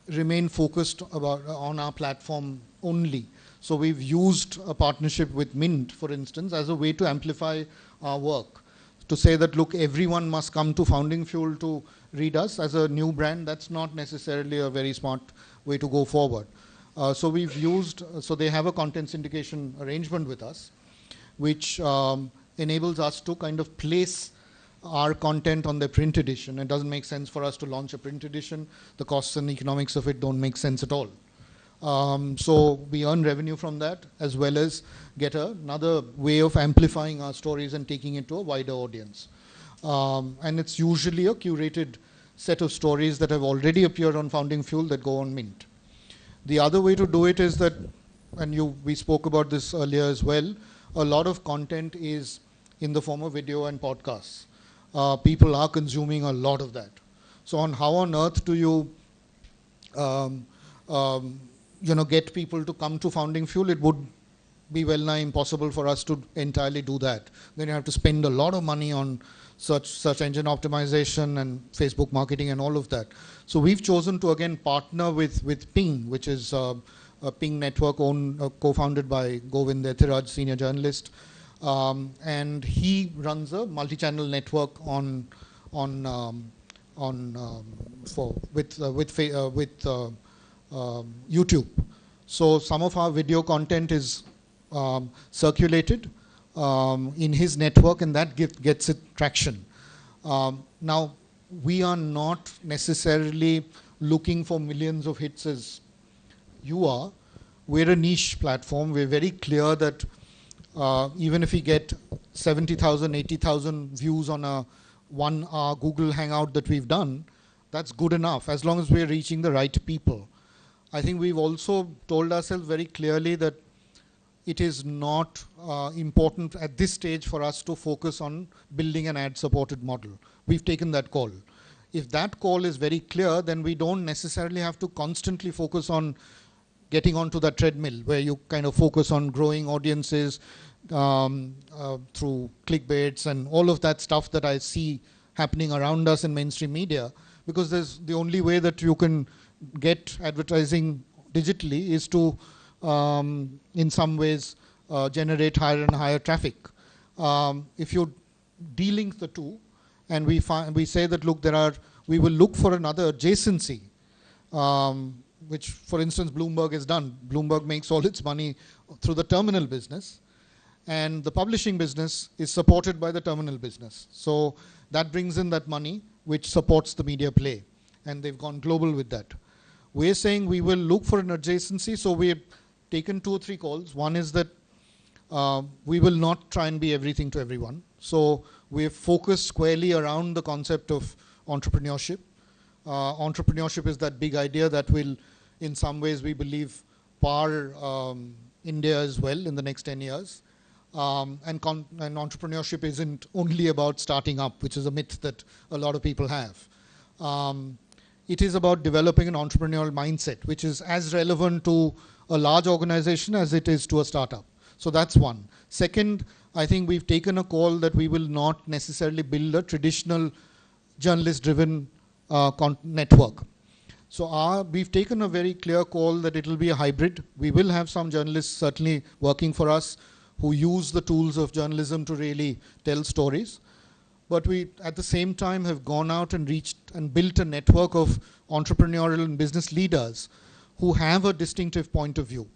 remain focused on our platform only. So we've used a partnership with Mint, for instance, as a way to amplify our work. To say that, look, everyone must come to Founding Fuel to read us as a new brand, that's not necessarily a very smart way to go forward. So they have a content syndication arrangement with us, which enables us to kind of place our content on the print edition. It doesn't make sense for us to launch a print edition. The costs and economics of it don't make sense at all. So we earn revenue from that, as well as get another way of amplifying our stories and taking it to a wider audience. And it's usually a curated set of stories that have already appeared on Founding Fuel that go on Mint. The other way to do it is that, and we spoke about this earlier as well, a lot of content is in the form of video and podcasts. people are consuming a lot of that. So on how on earth do you, get people to come to Founding Fuel? It would be well nigh impossible for us to entirely do that. Then you have to spend a lot of money on search engine optimization and Facebook marketing and all of that. So we've chosen to again partner with Ping, which is a Ping network co-founded by Govind Ethiraj, senior journalist, and he runs a multi-channel network with YouTube. So some of our video content is circulated in his network, and that gets it traction. Now, we are not necessarily looking for millions of hits as you are. We're a niche platform. We're very clear that even if we get 70,000, 80,000 views on a 1 hour Google Hangout that we've done, that's good enough as long as we're reaching the right people. I think we've also told ourselves very clearly that it is not important at this stage for us to focus on building an ad-supported model. We've taken that call. If that call is very clear, then we don't necessarily have to constantly focus on getting onto that treadmill where you kind of focus on growing audiences through clickbaits and all of that stuff that I see happening around us in mainstream media, because there's the only way that you can get advertising digitally is to in some ways generate higher and higher traffic. If you de-link the two, and we say that look, we will look for another adjacency, which for instance Bloomberg has done. Bloomberg makes all its money through the terminal business, and the publishing business is supported by the terminal business. So that brings in that money which supports the media play, and they've gone global with that. We're saying we will look for an adjacency, so we've taken 2 or 3 calls. One is that we will not try and be everything to everyone. So we've focused squarely around the concept of entrepreneurship. Entrepreneurship is that big idea that will, in some ways, we believe, power India as well in the next 10 years. And entrepreneurship isn't only about starting up, which is a myth that a lot of people have. It is about developing an entrepreneurial mindset, which is as relevant to a large organization as it is to a startup. So that's one. Second, I think we've taken a call that we will not necessarily build a traditional journalist-driven network. So we've taken a very clear call that it will be a hybrid. We will have some journalists certainly working for us who use the tools of journalism to really tell stories. But we, at the same time, have gone out and reached and built a network of entrepreneurial and business leaders who have a distinctive point of view.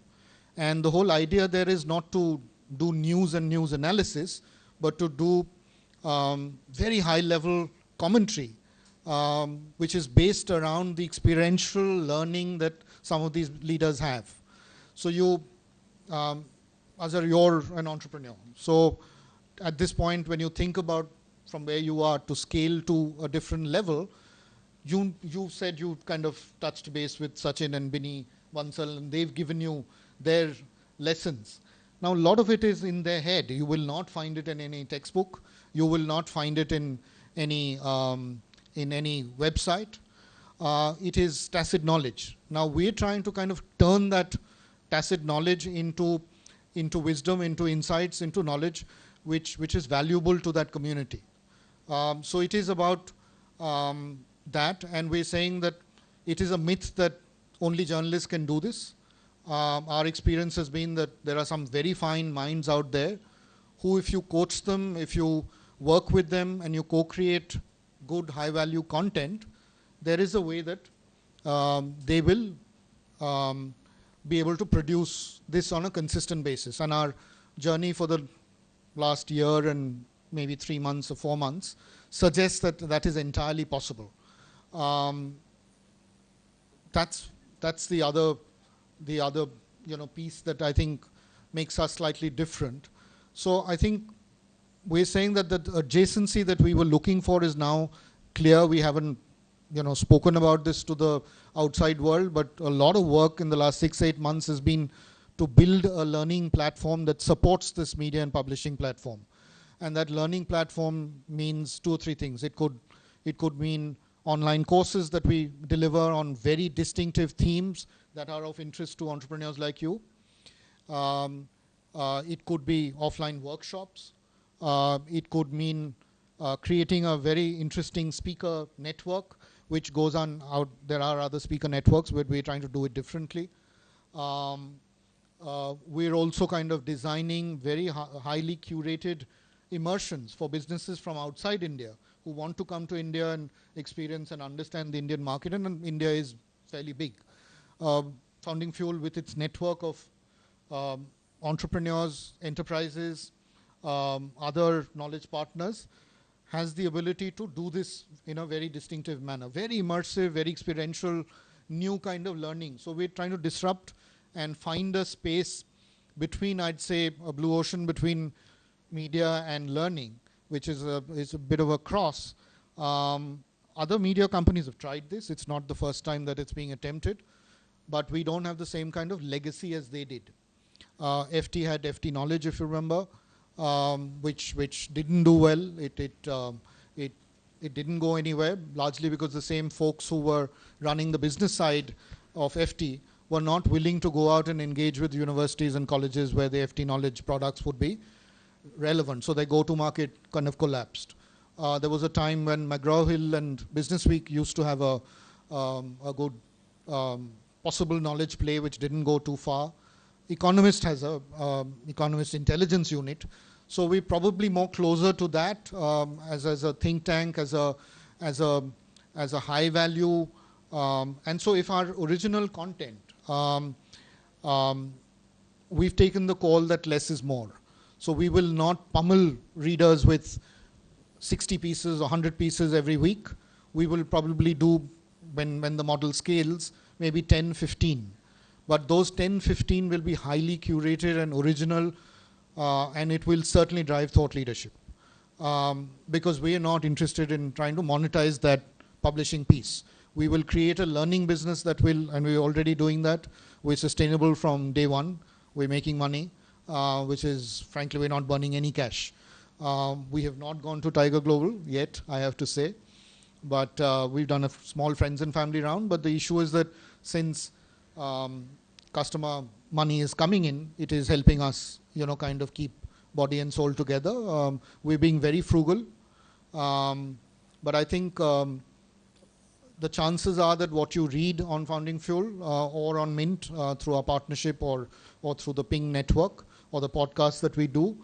And the whole idea there is not to do news and news analysis, but to do very high-level commentary, which is based around the experiential learning that some of these leaders have. So Azhar, you're an entrepreneur. So at this point, when you think about from where you are to scale to a different level, you said you kind of touched base with Sachin and Binny Bansal, and they've given you their lessons. Now, a lot of it is in their head. You will not find it in any textbook. You will not find it in any website. It is tacit knowledge. Now, we're trying to kind of turn that tacit knowledge into wisdom, into insights, into knowledge, which is valuable to that community. So it is about that, and we're saying that it is a myth that only journalists can do this. Our experience has been that there are some very fine minds out there who, if you coach them, if you work with them and you co-create good high-value content, there is a way that they will be able to produce this on a consistent basis. And our journey for the last year and maybe 3 months or 4 months suggests that that is entirely possible. That's the other piece that I think makes us slightly different. So I think we're saying that the adjacency that we were looking for is now clear. We haven't spoken about this to the outside world, but a lot of work in the last 6-8 months has been to build a learning platform that supports this media and publishing platform. And that learning platform means 2 or 3 things. It could mean online courses that we deliver on very distinctive themes that are of interest to entrepreneurs like you. It could be offline workshops. It could mean creating a very interesting speaker network, which goes on out. There are other speaker networks, but we're trying to do it differently. We're also kind of designing very highly curated immersions for businesses from outside India who want to come to India and experience and understand the Indian market. And India is fairly big. Founding Fuel, with its network of entrepreneurs, enterprises, other knowledge partners, has the ability to do this in a very distinctive manner. Very immersive, very experiential, new kind of learning. So we're trying to disrupt and find a space between, I'd say, a blue ocean between media and learning, which is a bit of a cross. Other media companies have tried this. It's not the first time that it's being attempted, but we don't have the same kind of legacy as they did. FT had FT Knowledge, if you remember, which didn't do well. It didn't go anywhere, largely because the same folks who were running the business side of FT were not willing to go out and engage with universities and colleges where the FT Knowledge products would be relevant. So their go-to-market kind of collapsed. There was a time when McGraw-Hill and Business Week used to have a good possible knowledge play, which didn't go too far. Economist has a Economist intelligence unit. So we're probably more closer to that as a think tank, as a high value. And so if our original content, we've taken the call that less is more. So we will not pummel readers with 60 pieces or 100 pieces every week. We will probably do, when the model scales, maybe 10, 15. But those 10, 15 will be highly curated and original, and it will certainly drive thought leadership. Because we are not interested in trying to monetize that publishing piece. We will create a learning business that will, and we're already doing that. We're sustainable from day one. We're making money, which is, frankly, we're not burning any cash. We have not gone to Tiger Global yet, I have to say. But we've done a small friends and family round. But the issue is that since customer money is coming in, it is helping us, kind of keep body and soul together. We're being very frugal. But I think the chances are that what you read on Founding Fuel or on Mint through our partnership or through the Ping network or the podcasts that we do,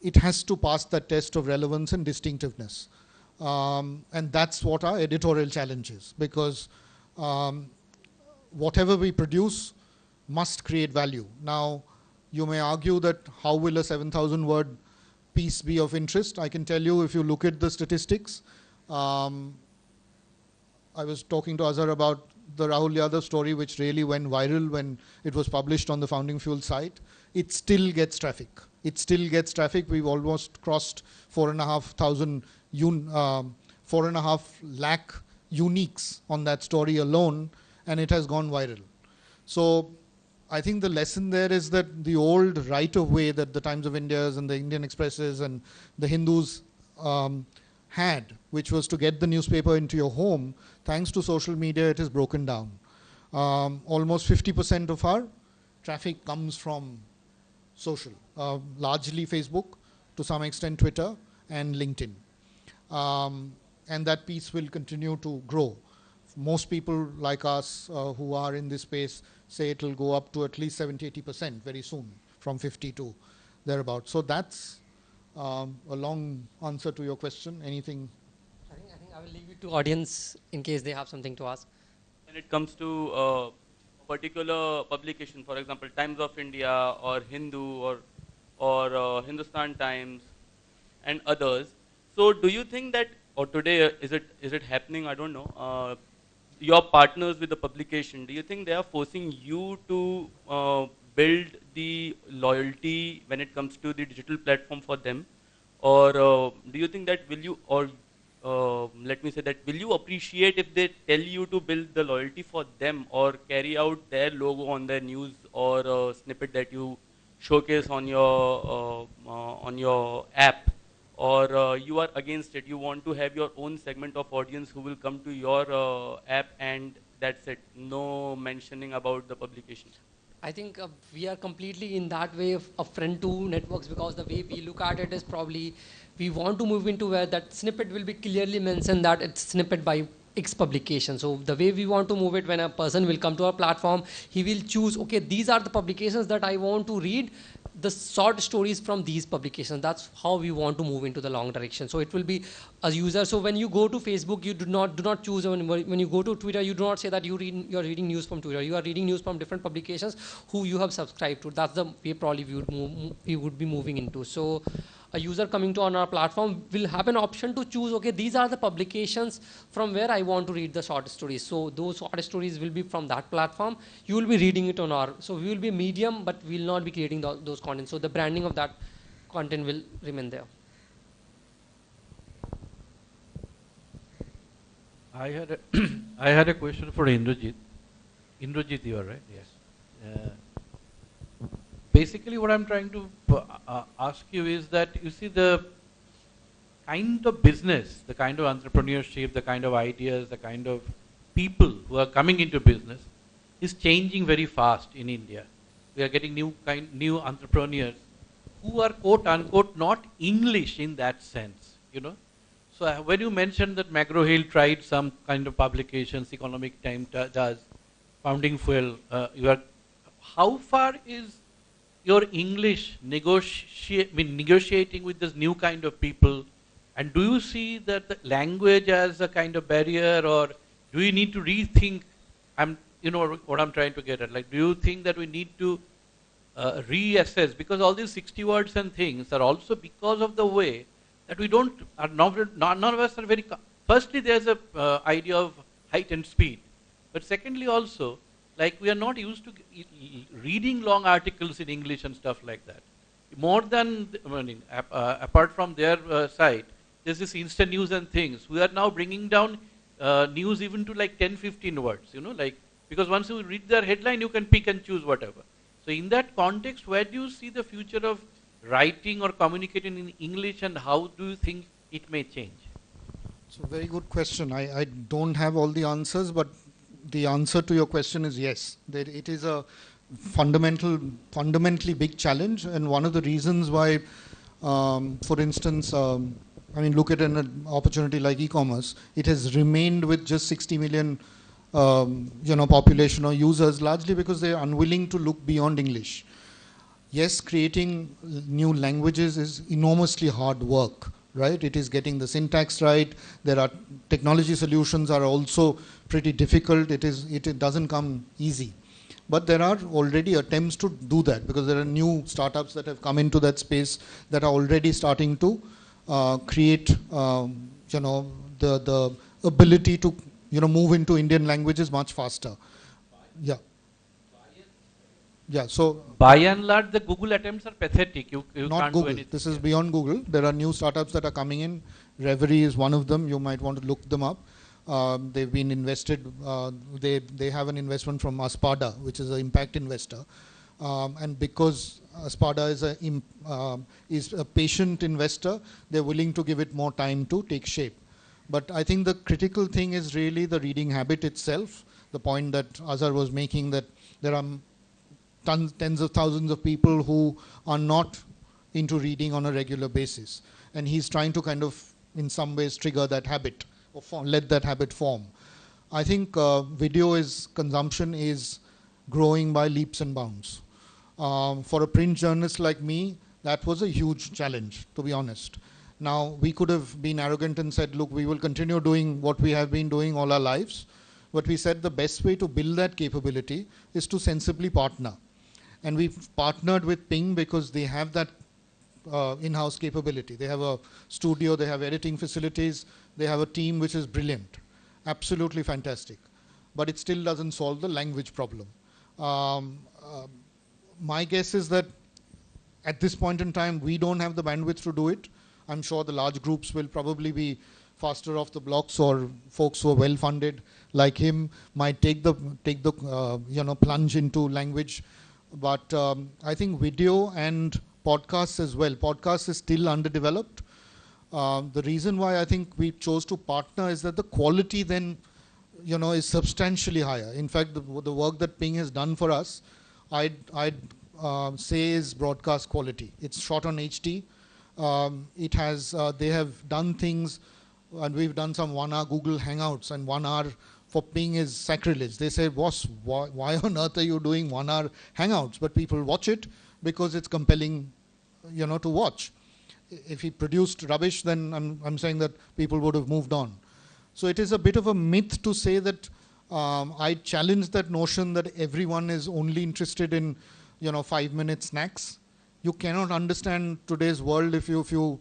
it has to pass that test of relevance and distinctiveness. And that's what our editorial challenge is, because whatever we produce must create value. Now, you may argue that how will a 7,000 word piece be of interest? I can tell you, if you look at the statistics, I was talking to Azhar about the Rahul Yadav story, which really went viral when it was published on the Founding Fuel site. It still gets traffic. It still gets traffic. We've almost crossed 4.5 lakh uniques on that story alone, and it has gone viral. So I think the lesson there is that the old right of way that the Times of India's and the Indian Expresses and the Hindus had, which was to get the newspaper into your home, thanks to social media, it is broken down. Almost 50% of our traffic comes from social, largely Facebook, to some extent Twitter and LinkedIn. And that piece will continue to grow. Most people like us who are in this space say it will go up to at least 70-80% very soon, from 50 to thereabouts. So that's a long answer to your question. Anything? I think I will leave it to audience in case they have something to ask. When it comes to a particular publication, for example, Times of India or Hindu or Hindustan Times and others. So do you think that, or today is it happening? I don't know. Your partners with the publication, do you think they are forcing you to build the loyalty when it comes to the digital platform for them, or do you think that will you, or let me say that, will you appreciate if they tell you to build the loyalty for them or carry out their logo on their news or snippet that you showcase on your app? or you are against it? You want to have your own segment of audience who will come to your app and that's it. No mentioning about the publication. I think we are completely in that way of friend to networks, because the way we look at it is probably we want to move into where that snippet will be clearly mentioned that it's snippet by X publication. So the way we want to move it, when a person will come to our platform, he will choose, okay, these are the publications that I want to read, the short stories from these publications. That's how we want to move into the long direction. So it will be a user. So when you go to Facebook, you do not choose. When you go to Twitter, you do not say that you're reading news from Twitter. You are reading news from different publications who you have subscribed to. That's the way probably we would be moving into. So a user coming to on our platform will have an option to choose, okay, these are the publications from where I want to read the short stories. So those short stories will be from that platform. You will be reading it on our, so we will be a medium, but we will not be creating those content. So the branding of that content will remain there. I had a I had a question for Indrajit. Indrajit, you are right? Yes. Basically, what I'm trying to ask you is that, you see, the kind of business, the kind of entrepreneurship, the kind of ideas, the kind of people who are coming into business is changing very fast in India. We are getting new entrepreneurs who are quote unquote not English in that sense, you know. So when you mentioned that McGraw-Hill tried some kind of publications, Economic Times does, Founding Fuel, how far is your English negotiating with this new kind of people? And do you see that the language as a kind of barrier, or do you need to rethink? You know what I'm trying to get at. Like, do you think that we need to reassess, because all these 60 words and things are also because of the way that we none of us are very. Firstly, there's a idea of height and speed, but secondly also, like, we are not used to reading long articles in English and stuff like that. More than, apart from their side, there's this instant news and things. We are now bringing down news even to like 10, 15 words, you know, like, because once you read their headline, you can pick and choose whatever. So in that context, where do you see the future of writing or communicating in English, and how do you think it may change? So very good question. I don't have all the answers, but the answer to your question is yes. That it is a fundamentally big challenge, and one of the reasons why, for instance, look at an opportunity like e-commerce. It has remained with just 60 million, population or users, largely because they are unwilling to look beyond English. Yes, creating new languages is enormously hard work, right? It is getting the syntax right. There are technology solutions are also pretty difficult. It doesn't come easy. But there are already attempts to do that, because there are new startups that have come into that space that are already starting to create, the ability to, move into Indian languages much faster. Yeah. Yeah, so by and large, the Google attempts are pathetic. You not can't Google. do anything. This is beyond Google. There are new startups that are coming in. Reverie is one of them. You might want to look them up. They've been invested. They have an investment from Aspada, which is an impact investor. And because Aspada is a patient investor, they're willing to give it more time to take shape. But I think the critical thing is really the reading habit itself. The point that Azhar was making, that there are tens of thousands of people who are not into reading on a regular basis. And he's trying to kind of, in some ways, trigger that habit, or let that habit form. I think video consumption is growing by leaps and bounds. For a print journalist like me, that was a huge challenge, to be honest. Now, we could have been arrogant and said, look, we will continue doing what we have been doing all our lives. But we said the best way to build that capability is to sensibly partner. And we've partnered with Ping because they have that in-house capability. They have a studio, they have editing facilities, they have a team which is brilliant, absolutely fantastic. But it still doesn't solve the language problem. My guess is that at this point in time, we don't have the bandwidth to do it. I'm sure the large groups will probably be faster off the blocks, or folks who are well-funded like him might take the plunge into language. But I think video and podcasts as well. Podcasts is still underdeveloped. The reason why I think we chose to partner is that the quality then, is substantially higher. In fact, the work that Ping has done for us, I'd say is broadcast quality. It's shot on HD. They have done things, and we've done some 1 hour Google Hangouts, and 1 hour for Ping is sacrilege. They say, boss, why on earth are you doing 1 hour Hangouts? But people watch it because it's compelling, to watch. If he produced rubbish, then I'm saying that people would have moved on. So it is a bit of a myth to say that I challenge that notion that everyone is only interested in 5-minute snacks. You cannot understand today's world if you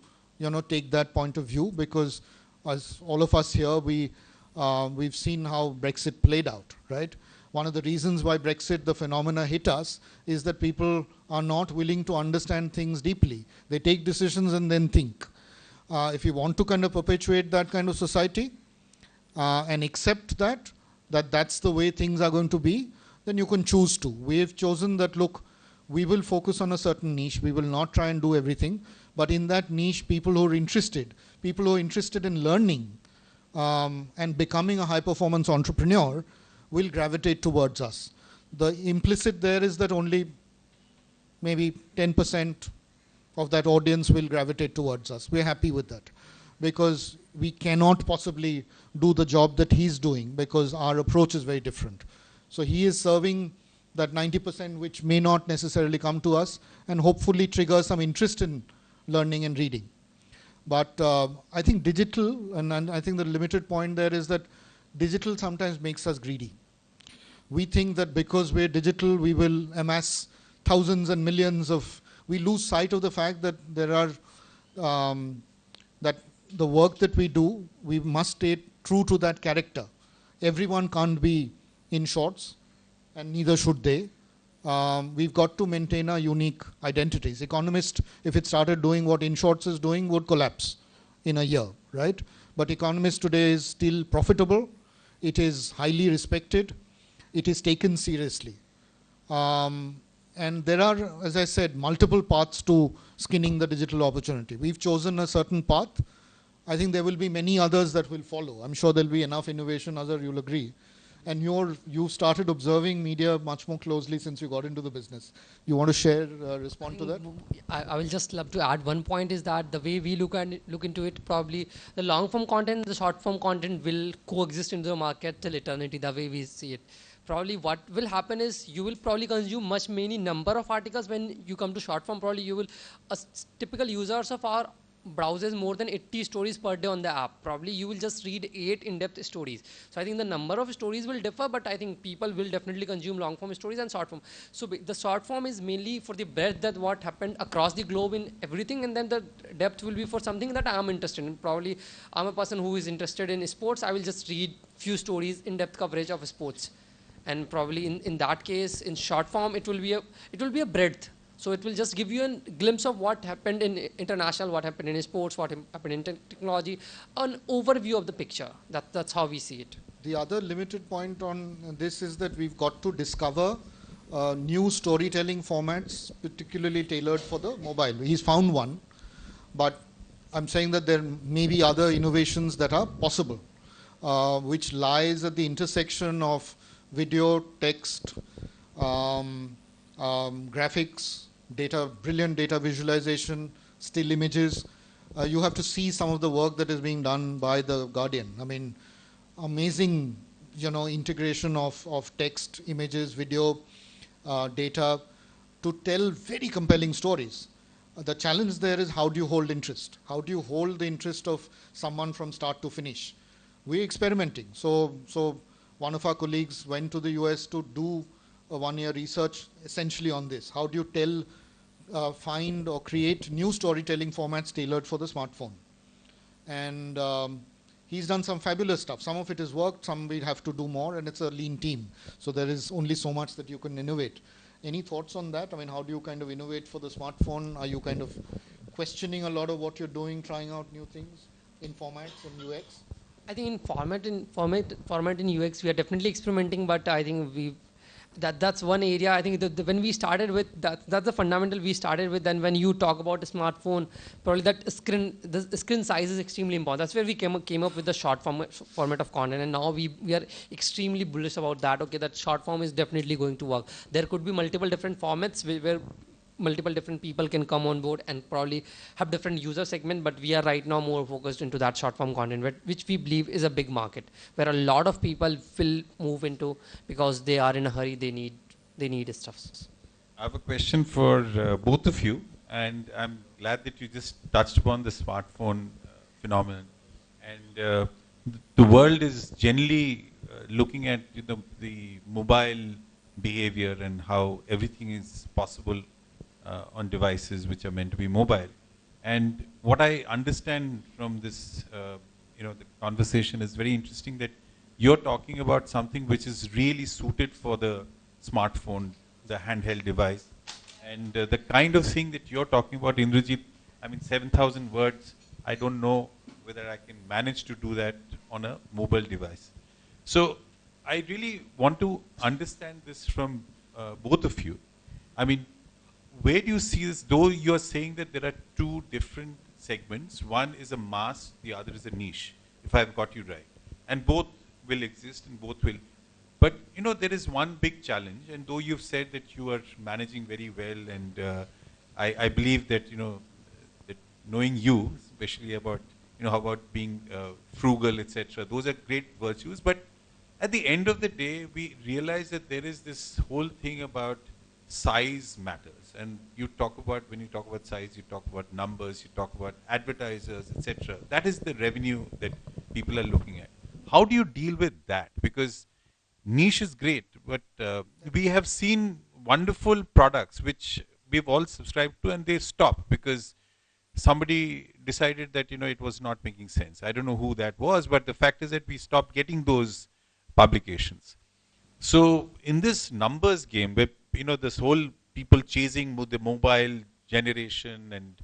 take that point of view, because as all of us here, we've seen how Brexit played out, right? One of the reasons why Brexit, the phenomena hit us, is that people are not willing to understand things deeply. They take decisions and then think. If you want to kind of perpetuate that kind of society and accept that's the way things are going to be, then you can choose to. We have chosen that, look, we will focus on a certain niche. We will not try and do everything. But in that niche, people who are interested in learning and becoming a high-performance entrepreneur will gravitate towards us. The implicit there is that only maybe 10% of that audience will gravitate towards us. We're happy with that, because we cannot possibly do the job that he's doing, because our approach is very different. So he is serving that 90% which may not necessarily come to us, and hopefully trigger some interest in learning and reading. But I think digital, and I think the limited point there is that digital sometimes makes us greedy. We think that because we're digital, we will amass thousands and millions we lose sight of the fact that there are, that the work that we do, we must stay true to that character. Everyone can't be Inshorts, and neither should they. We've got to maintain our unique identities. Economist, if it started doing what Inshorts is doing, would collapse in a year, right? But Economist today is still profitable. It is highly respected. It is taken seriously. And there are, as I said, multiple paths to skinning the digital opportunity. We've chosen a certain path. I think there will be many others that will follow. I'm sure there'll be enough innovation, Azhar, you'll agree. And you've started observing media much more closely since you got into the business. You want to share, respond to that? I will just love to add one point is that the way we look into it, probably the long form content, the short form content will coexist in the market till eternity, the way we see it. Probably what will happen is you will probably consume many number of articles. When you come to short form, probably you will, typical users of our browsers more than 80 stories per day on the app. Probably you will just read 8 in-depth stories. So I think the number of stories will differ, but I think people will definitely consume long form stories and short form. So the short form is mainly for the breadth that what happened across the globe in everything, and then the depth will be for something that I am interested in. Probably I'm a person who is interested in sports. I will just read few stories, in-depth coverage of sports. And probably in that case, in short form, it will be a breadth. So it will just give you a glimpse of what happened in international, what happened in sports, what happened in technology, an overview of the picture. That's how we see it. The other limited point on this is that we've got to discover new storytelling formats, particularly tailored for the mobile. He's found one, but I'm saying that there may be other innovations that are possible, which lies at the intersection of video, text, graphics, brilliant data visualization, still images. You have to see some of the work that is being done by The Guardian. I mean, amazing, integration of text, images, video, data to tell very compelling stories. The challenge there is, how do you hold interest? How do you hold the interest of someone from start to finish? We're experimenting. So one of our colleagues went to the US to do a 1-year research essentially on this. How do you find or create new storytelling formats tailored for the smartphone? And he's done some fabulous stuff. Some of it has worked, some we have to do more, and it's a lean team. So there is only so much that you can innovate. Any thoughts on that? I mean, how do you kind of innovate for the smartphone? Are you kind of questioning a lot of what you're doing, trying out new things in formats and UX? I think in format in UX, we are definitely experimenting, but I think That's one area. I think when we started with that's the fundamental we started with. Then when you talk about a smartphone, probably the screen size is extremely important. That's where we came up with the short format of content, and now we are extremely bullish about that. Okay, that short form is definitely going to work. There could be multiple different formats where multiple different people can come on board and probably have different user segment, but we are right now more focused into that short form content, which we believe is a big market where a lot of people will move into because they are in a hurry, they need stuff. I have a question for both of you, and I'm glad that you just touched upon the smartphone phenomenon. And the world is generally looking at the mobile behavior and how everything is possible on devices which are meant to be mobile. And what I understand from this, the conversation is very interesting that you're talking about something which is really suited for the smartphone, the handheld device. And the kind of thing that you're talking about, Indrajit, 7,000 words, I don't know whether I can manage to do that on a mobile device. So I really want to understand this from both of you. Where do you see this, though you're saying that there are two different segments, one is a mass, the other is a niche, if I've got you right. And both will exist and both will. But there is one big challenge, and though you've said that you are managing very well, and I believe that, that knowing you, especially about, about being frugal, etc., those are great virtues. But at the end of the day, we realize that there is this whole thing about size matters. And you talk about, when you talk about size, you talk about numbers, you talk about advertisers, etc. That is the revenue that people are looking at. How do you deal with that? Because niche is great, but we have seen wonderful products which we've all subscribed to, and they stop because somebody decided that it was not making sense. I don't know who that was, but the fact is that we stopped getting those publications. So in this numbers game, where this whole people chasing the mobile generation and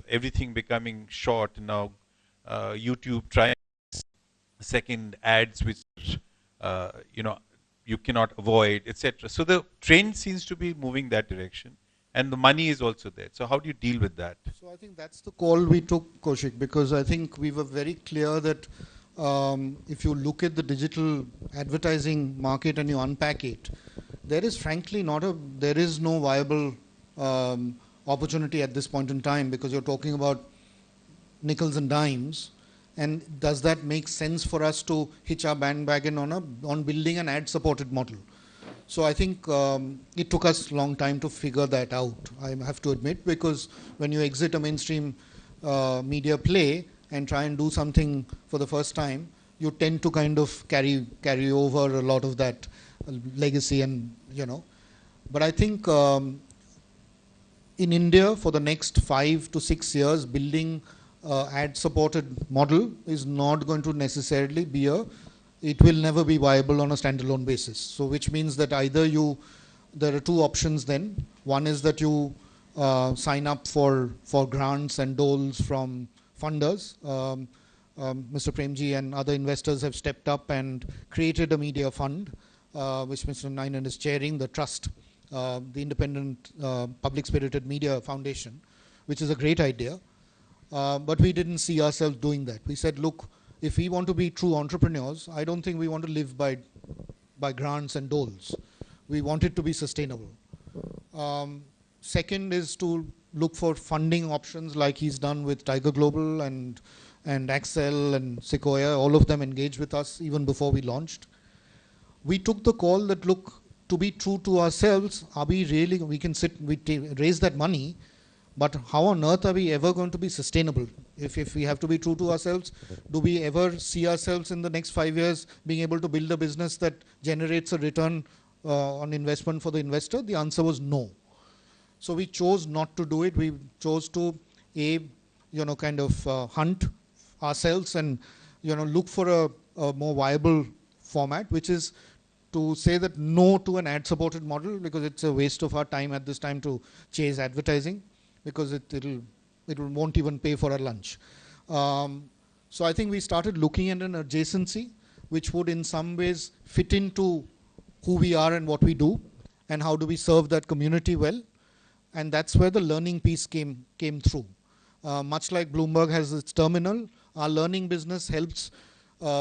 everything becoming short now, YouTube trying second ads which you cannot avoid, etc. So the trend seems to be moving that direction, and the money is also there. So how do you deal with that? So I think that's the call we took, Kaushik, because I think we were very clear that if you look at the digital advertising market and you unpack it, there is frankly there is no viable opportunity at this point in time, because you're talking about nickels and dimes. And does that make sense for us to hitch our bandwagon on building an ad-supported model? So I think it took us a long time to figure that out, I have to admit, because when you exit a mainstream media play and try and do something for the first time, you tend to kind of carry over a lot of that legacy and, But I think in India, for the next 5 to 6 years, building ad-supported model is not going to necessarily be it will never be viable on a standalone basis. So which means that either there are two options then. One is that you sign up for grants and doles from funders. Mr. Premji and other investors have stepped up and created a media fund, which Mr. Nainan is chairing, the trust, the Independent Public Spirited Media Foundation, which is a great idea. But we didn't see ourselves doing that. We said, look, if we want to be true entrepreneurs, I don't think we want to live by grants and doles. We want it to be sustainable. Second is to look for funding options like he's done with Tiger Global and Axel and Sequoia. All of them engaged with us even before we launched. We took the call that, look, to be true to ourselves, are we really, we can raise that money, but how on earth are we ever going to be sustainable? If we have to be true to ourselves, do we ever see ourselves in the next 5 years being able to build a business that generates a return on investment for the investor? The answer was no. So we chose not to do it. We chose to hunt ourselves and look for a more viable format, which is to say that no to an ad-supported model, because it's a waste of our time at this time to chase advertising, because it won't even pay for our lunch. So I think we started looking at an adjacency which would in some ways fit into who we are and what we do, and how do we serve that community well. And that's where the learning piece came through. Much like Bloomberg has its terminal, our learning business helps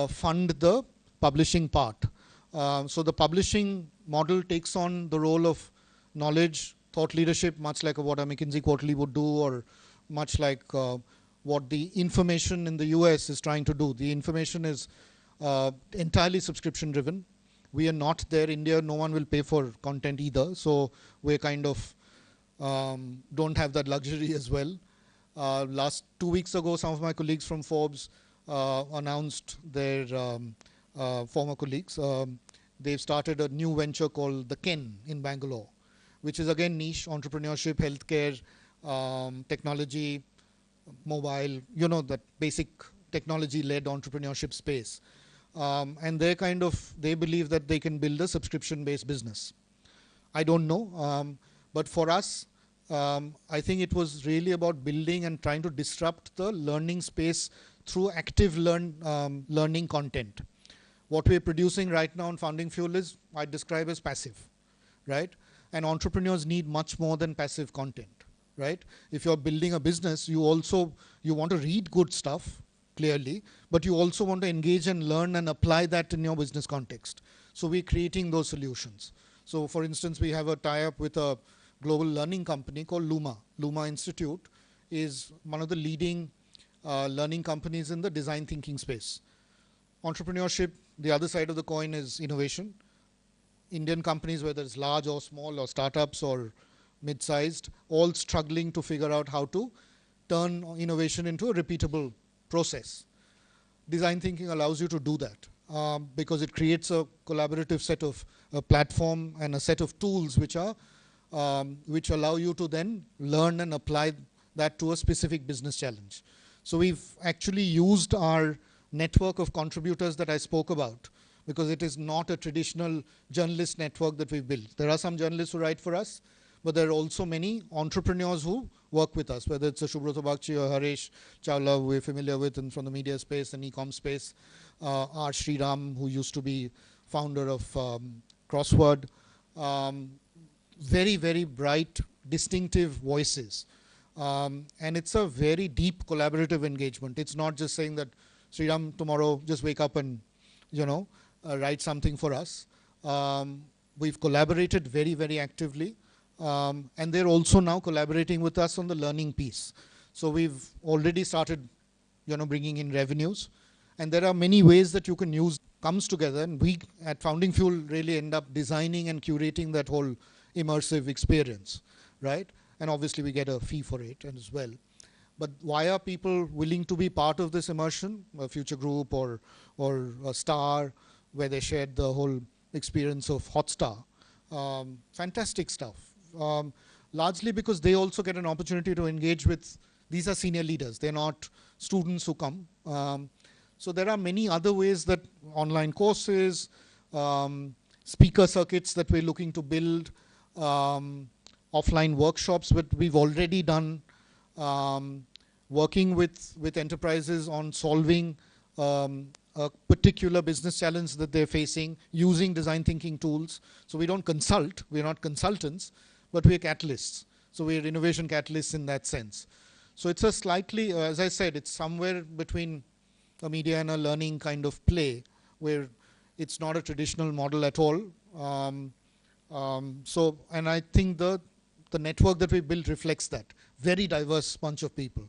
fund the publishing part. So the publishing model takes on the role of knowledge, thought leadership, much like what a McKinsey Quarterly would do, or much like what the information in the US is trying to do. The information is entirely subscription driven. We are not there. India, no one will pay for content either. So we're kind of don't have that luxury as well. Last 2 weeks ago, some of my colleagues from Forbes announced their former colleagues. They've started a new venture called the Ken in Bangalore, which is again niche, entrepreneurship, healthcare, technology, mobile, you know, that basic technology-led entrepreneurship space. And they believe that they can build a subscription-based business. I don't know, but for us, I think it was really about building and trying to disrupt the learning space through active learning content. What we're producing right now on Founding Fuel is, I describe as passive, right? And entrepreneurs need much more than passive content, right? If you're building a business, you want to read good stuff, clearly, but you also want to engage and learn and apply that in your business context. So we're creating those solutions. So for instance, we have a tie-up with a global learning company called Luma. Luma Institute is one of the leading learning companies in the design thinking space. Entrepreneurship, the other side of the coin, is innovation. Indian companies, whether it's large or small or startups or mid-sized, all struggling to figure out how to turn innovation into a repeatable process. Design thinking allows you to do that because it creates a collaborative set of platform and a set of tools which allow you to then learn and apply that to a specific business challenge. So we've actually used our network of contributors that I spoke about, because it is not a traditional journalist network that we've built. There are some journalists who write for us, but there are also many entrepreneurs who work with us, whether it's a Subrata Bagchi or Harish Chawla, we're familiar with, and from the media space and e-com space, R. Sriram, who used to be founder of Crossword. Very, very bright, distinctive voices. And it's a very deep collaborative engagement. It's not just saying that, Sriram, tomorrow just wake up and, write something for us. We've collaborated very, very actively. And they're also now collaborating with us on the learning piece. So we've already started, bringing in revenues. And there are many ways that you can use, comes together. And we at Founding Fuel really end up designing and curating that whole immersive experience, right? And obviously we get a fee for it as well. But why are people willing to be part of this immersion? A Future Group or a Star, where they shared the whole experience of Hotstar. Fantastic stuff. Largely because they also get an opportunity to engage with, these are senior leaders, they're not students who come. So there are many other ways that online courses, speaker circuits that we're looking to build, offline workshops that we've already done, working with enterprises on solving a particular business challenge that they're facing using design thinking tools. So we don't consult, we're not consultants, but we're catalysts. So we're innovation catalysts in that sense. So it's a slightly, as I said, it's somewhere between a media and a learning kind of play, where it's not a traditional model at all. And I think the network that we built reflects that. Very diverse bunch of people.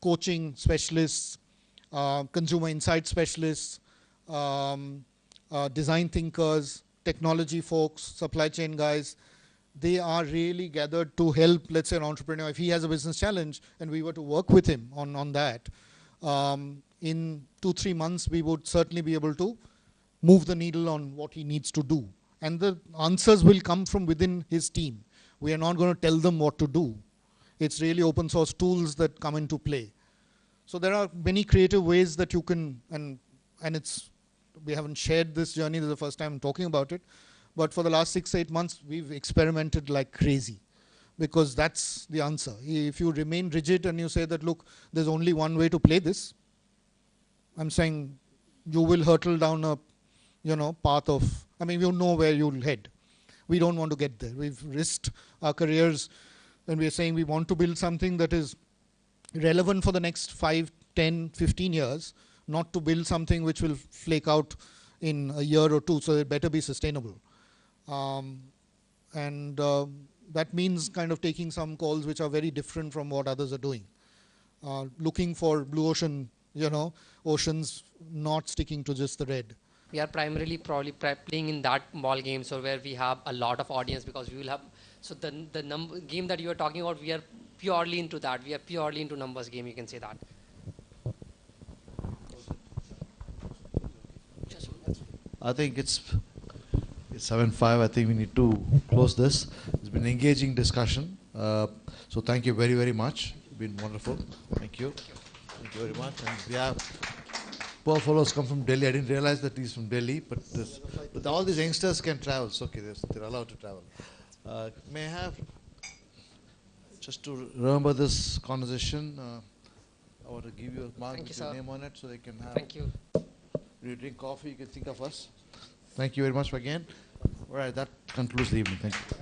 Coaching specialists, consumer insight specialists, design thinkers, technology folks, supply chain guys. They are really gathered to help, let's say, an entrepreneur. If he has a business challenge and we were to work with him on that, in 2-3 months, we would certainly be able to move the needle on what he needs to do. And the answers will come from within his team. We are not going to tell them what to do. It's really open source tools that come into play. So there are many creative ways that you can, and we haven't shared this journey, this is the first time I'm talking about it, but for the last 6-8 months, we've experimented like crazy, because that's the answer. If you remain rigid and you say that, look, there's only one way to play this, I'm saying you will hurtle down a path of I mean, you know where you'll head. We don't want to get there. We've risked our careers when we're saying we want to build something that is relevant for the next 5, 10, 15 years, not to build something which will flake out in a year or two, so it better be sustainable. That means kind of taking some calls which are very different from what others are doing. Looking for blue ocean, oceans, not sticking to just the red. We are primarily probably playing in that ball game, so where we have a lot of audience, because we will have, so the game that you are talking about, we are purely into that. We are purely into numbers game, you can say that. I think it's 7:05. I think we need to close this. It's been an engaging discussion. So thank you very, very much. It's been wonderful. Thank you. Thank you very much. And we have poor fellows come from Delhi. I didn't realize that he's from Delhi, but all these youngsters can travel. It's okay. They're allowed to travel. May I have, just to remember this conversation, I want to give you a mark with your name on it so they can have. Thank you. When you drink coffee, you can think of us. Thank you very much again. All right, that concludes the evening. Thank you.